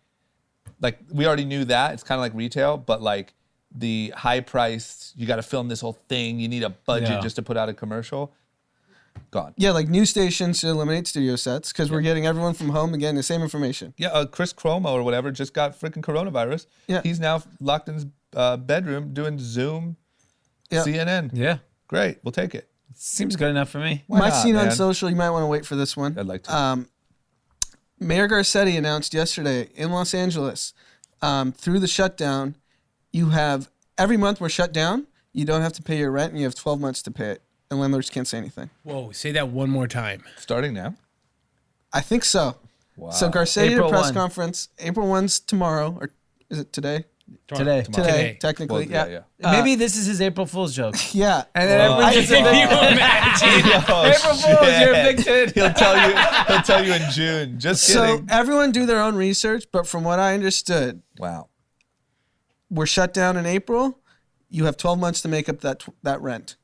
like, we already knew that. It's kind of like retail, but like the high priced, you got to film this whole thing, you need a budget just to put out a commercial, gone. Yeah, like news stations to eliminate studio sets because we're getting everyone from home and getting the same information. Yeah, Chris Cuomo or whatever just got freaking coronavirus. Yeah. He's now locked in his bedroom doing Zoom, CNN. Yeah. Great, we'll take it. Seems good enough for me. My scene on social, you might want to wait for this one. I'd like to. Mayor Garcetti announced yesterday in Los Angeles, through the shutdown, you have, every month we're shut down, you don't have to pay your rent and you have 12 months to pay it. And landlords can't say anything. Whoa, say that one more time. Starting now? I think so. Wow. So Garcetti did a April press 1. conference. April 1's tomorrow, or is it today? Today. Technically. Well, yeah. Maybe this is his April Fool's joke. Yeah. And then everyone gets Can you evicted. imagine? April Fool's, you're evicted. He'll tell you in June. Just So kidding. everyone do their own research, but from what I understood, Wow. we're shut down in April. You have 12 months to make up that rent.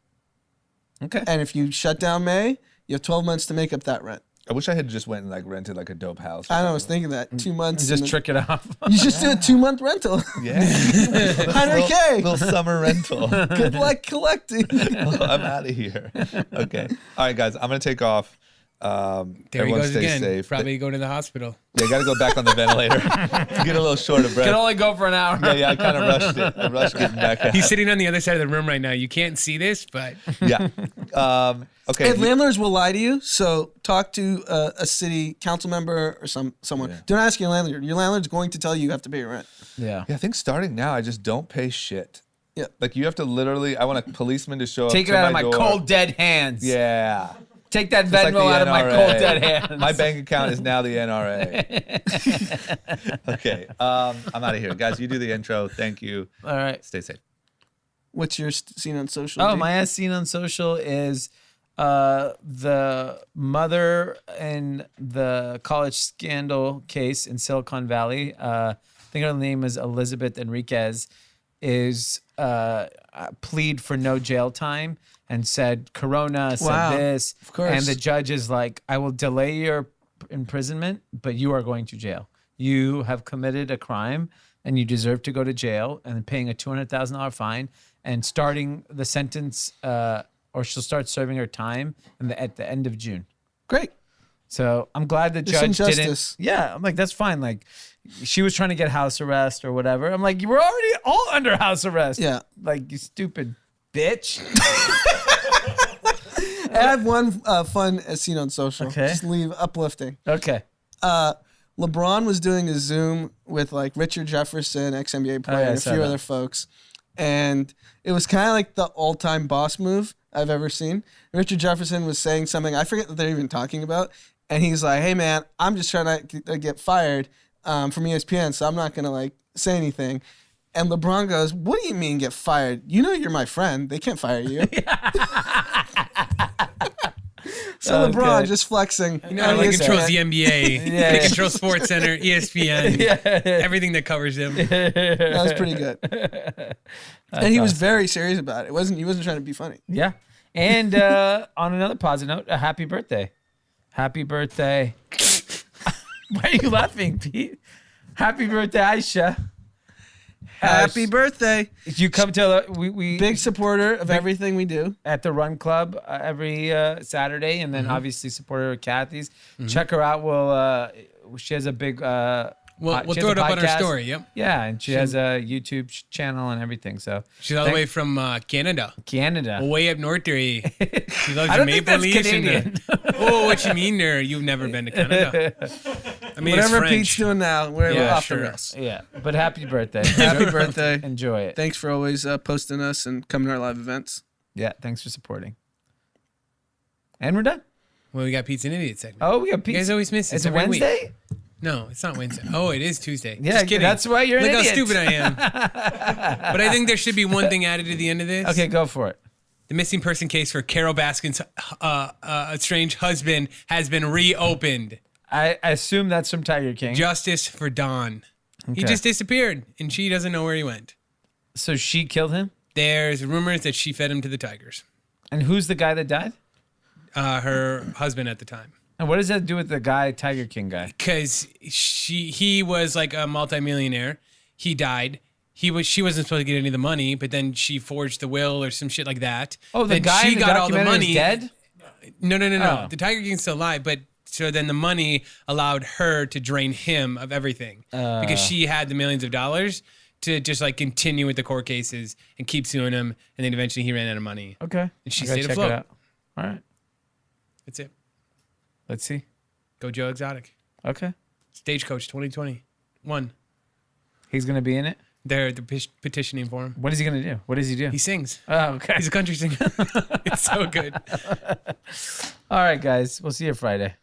Okay. And if you shut down May, you have 12 months to make up that rent. I wish I had just went and like rented like a dope house. I know, I was thinking that. 2 months. Just trick it off. You just do a 2-month rental. Yeah. 100K. Little summer rental. Good luck collecting. I'm out of here. Okay. All right, guys. I'm gonna take off. There he Everyone goes stay again. safe. Probably go to the hospital. Yeah, got to go back on the ventilator. Get a little short of breath. Can only go for an hour. Yeah, I kind of rushed it. I rushed getting back out. He's sitting on the other side of the room right now. You can't see this, but Yeah. Okay. And landlords will lie to you, so talk to a city council member or someone. Yeah. Don't ask your landlord. Your landlord's going to tell you have to pay your rent. Yeah. Yeah, I think starting now, I just don't pay shit. Yeah. Like you have to literally. I want a policeman to show Take up it to out of my door. cold, dead hands. Yeah. Take that Just like Venmo the out of my NRA. cold, dead hands. My bank account is now the NRA. Okay. I'm out of here, guys. You do the intro. Thank you. All right. Stay safe. What's your scene on social? Oh, D? my ass scene on social is the mother in the college scandal case in Silicon Valley. I think her name is Elizabeth Enriquez. Is plead for no jail time and said Corona said Wow. this. Of course. And the judge is like, I will delay your imprisonment, but you are going to jail. You have committed a crime and you deserve to go to jail, and paying a $200,000 fine and starting the sentence, or she'll start serving her time at the end of June. Great. So I'm glad the Just judge didn't. injustice. Yeah, I'm like, that's fine. Like, she was trying to get house arrest or whatever. I'm like, you were already all under house arrest. Yeah. Like, you stupid bitch. I have one fun scene on social. Okay. Just leave uplifting. Okay. LeBron was doing a Zoom with like Richard Jefferson, ex-NBA player, yeah, I and a saw few that. other folks. And it was kind of like the all-time boss move I've ever seen. Richard Jefferson was saying something, I forget what they're even talking about. and he's like, "Hey man, I'm just trying to get fired from ESPN, so I'm not gonna like say anything." And LeBron goes, "What do you mean get fired? You know you're my friend. They can't fire you." So LeBron just flexing. You know, he controls the NBA. He controls Sports Center, ESPN, everything that covers him. That was pretty good. And he was very serious about it. He wasn't trying to be funny. Yeah. And on another positive note, a happy birthday. Happy birthday. Why are you laughing, Pete? Happy birthday, Aisha. Happy birthday. You come to we big supporter of everything we do at the Run Club every Saturday, and then obviously supporter of Kathy's. Check her out. She has a big we'll throw it up on our story. Yep. Yeah, and she has a YouTube channel and everything. So she's all the way from Canada. Way up north there. She loves your Maple Leafs. Oh, what you mean there? You've never been to Canada. I mean, whatever Pete's doing now, we're off the rails. Yeah, but happy birthday. Happy birthday. Enjoy it. Thanks for always posting us and coming to our live events. Yeah, thanks for supporting. And we're done. Well, we got Pizza and Idiot segment. Oh, we got pizza. You guys always miss it. It's Wednesday? Week. No, it's not Wednesday. Oh, it is Tuesday. Yeah, just kidding. That's why you're an idiot. Look how stupid I am. But I think there should be one thing added to the end of this. Okay, go for it. The missing person case for Carol Baskin's estranged husband has been reopened. I assume that's from Tiger King. Justice for Don. Okay. He just disappeared, and she doesn't know where he went. So she killed him? There's rumors that she fed him to the tigers. And who's the guy that died? Her husband at the time. And what does that do with the guy, Tiger King guy? Because he was like a multimillionaire. He died. She wasn't supposed to get any of the money, but then she forged the will or some shit like that. Oh, the then guy she in the got all the documentary money. Is dead? No. Oh. The Tiger King's still alive, but so then the money allowed her to drain him of everything because she had the millions of dollars to just like continue with the court cases and keep suing him, and then eventually he ran out of money. Okay. And she stayed afloat. All right. That's it. Let's see. Go Joe Exotic. Okay. Stagecoach 2021. He's going to be in it? They're petitioning for him. What is he going to do? What does he do? He sings. Oh, okay. He's a country singer. It's so good. All right, guys. We'll see you Friday.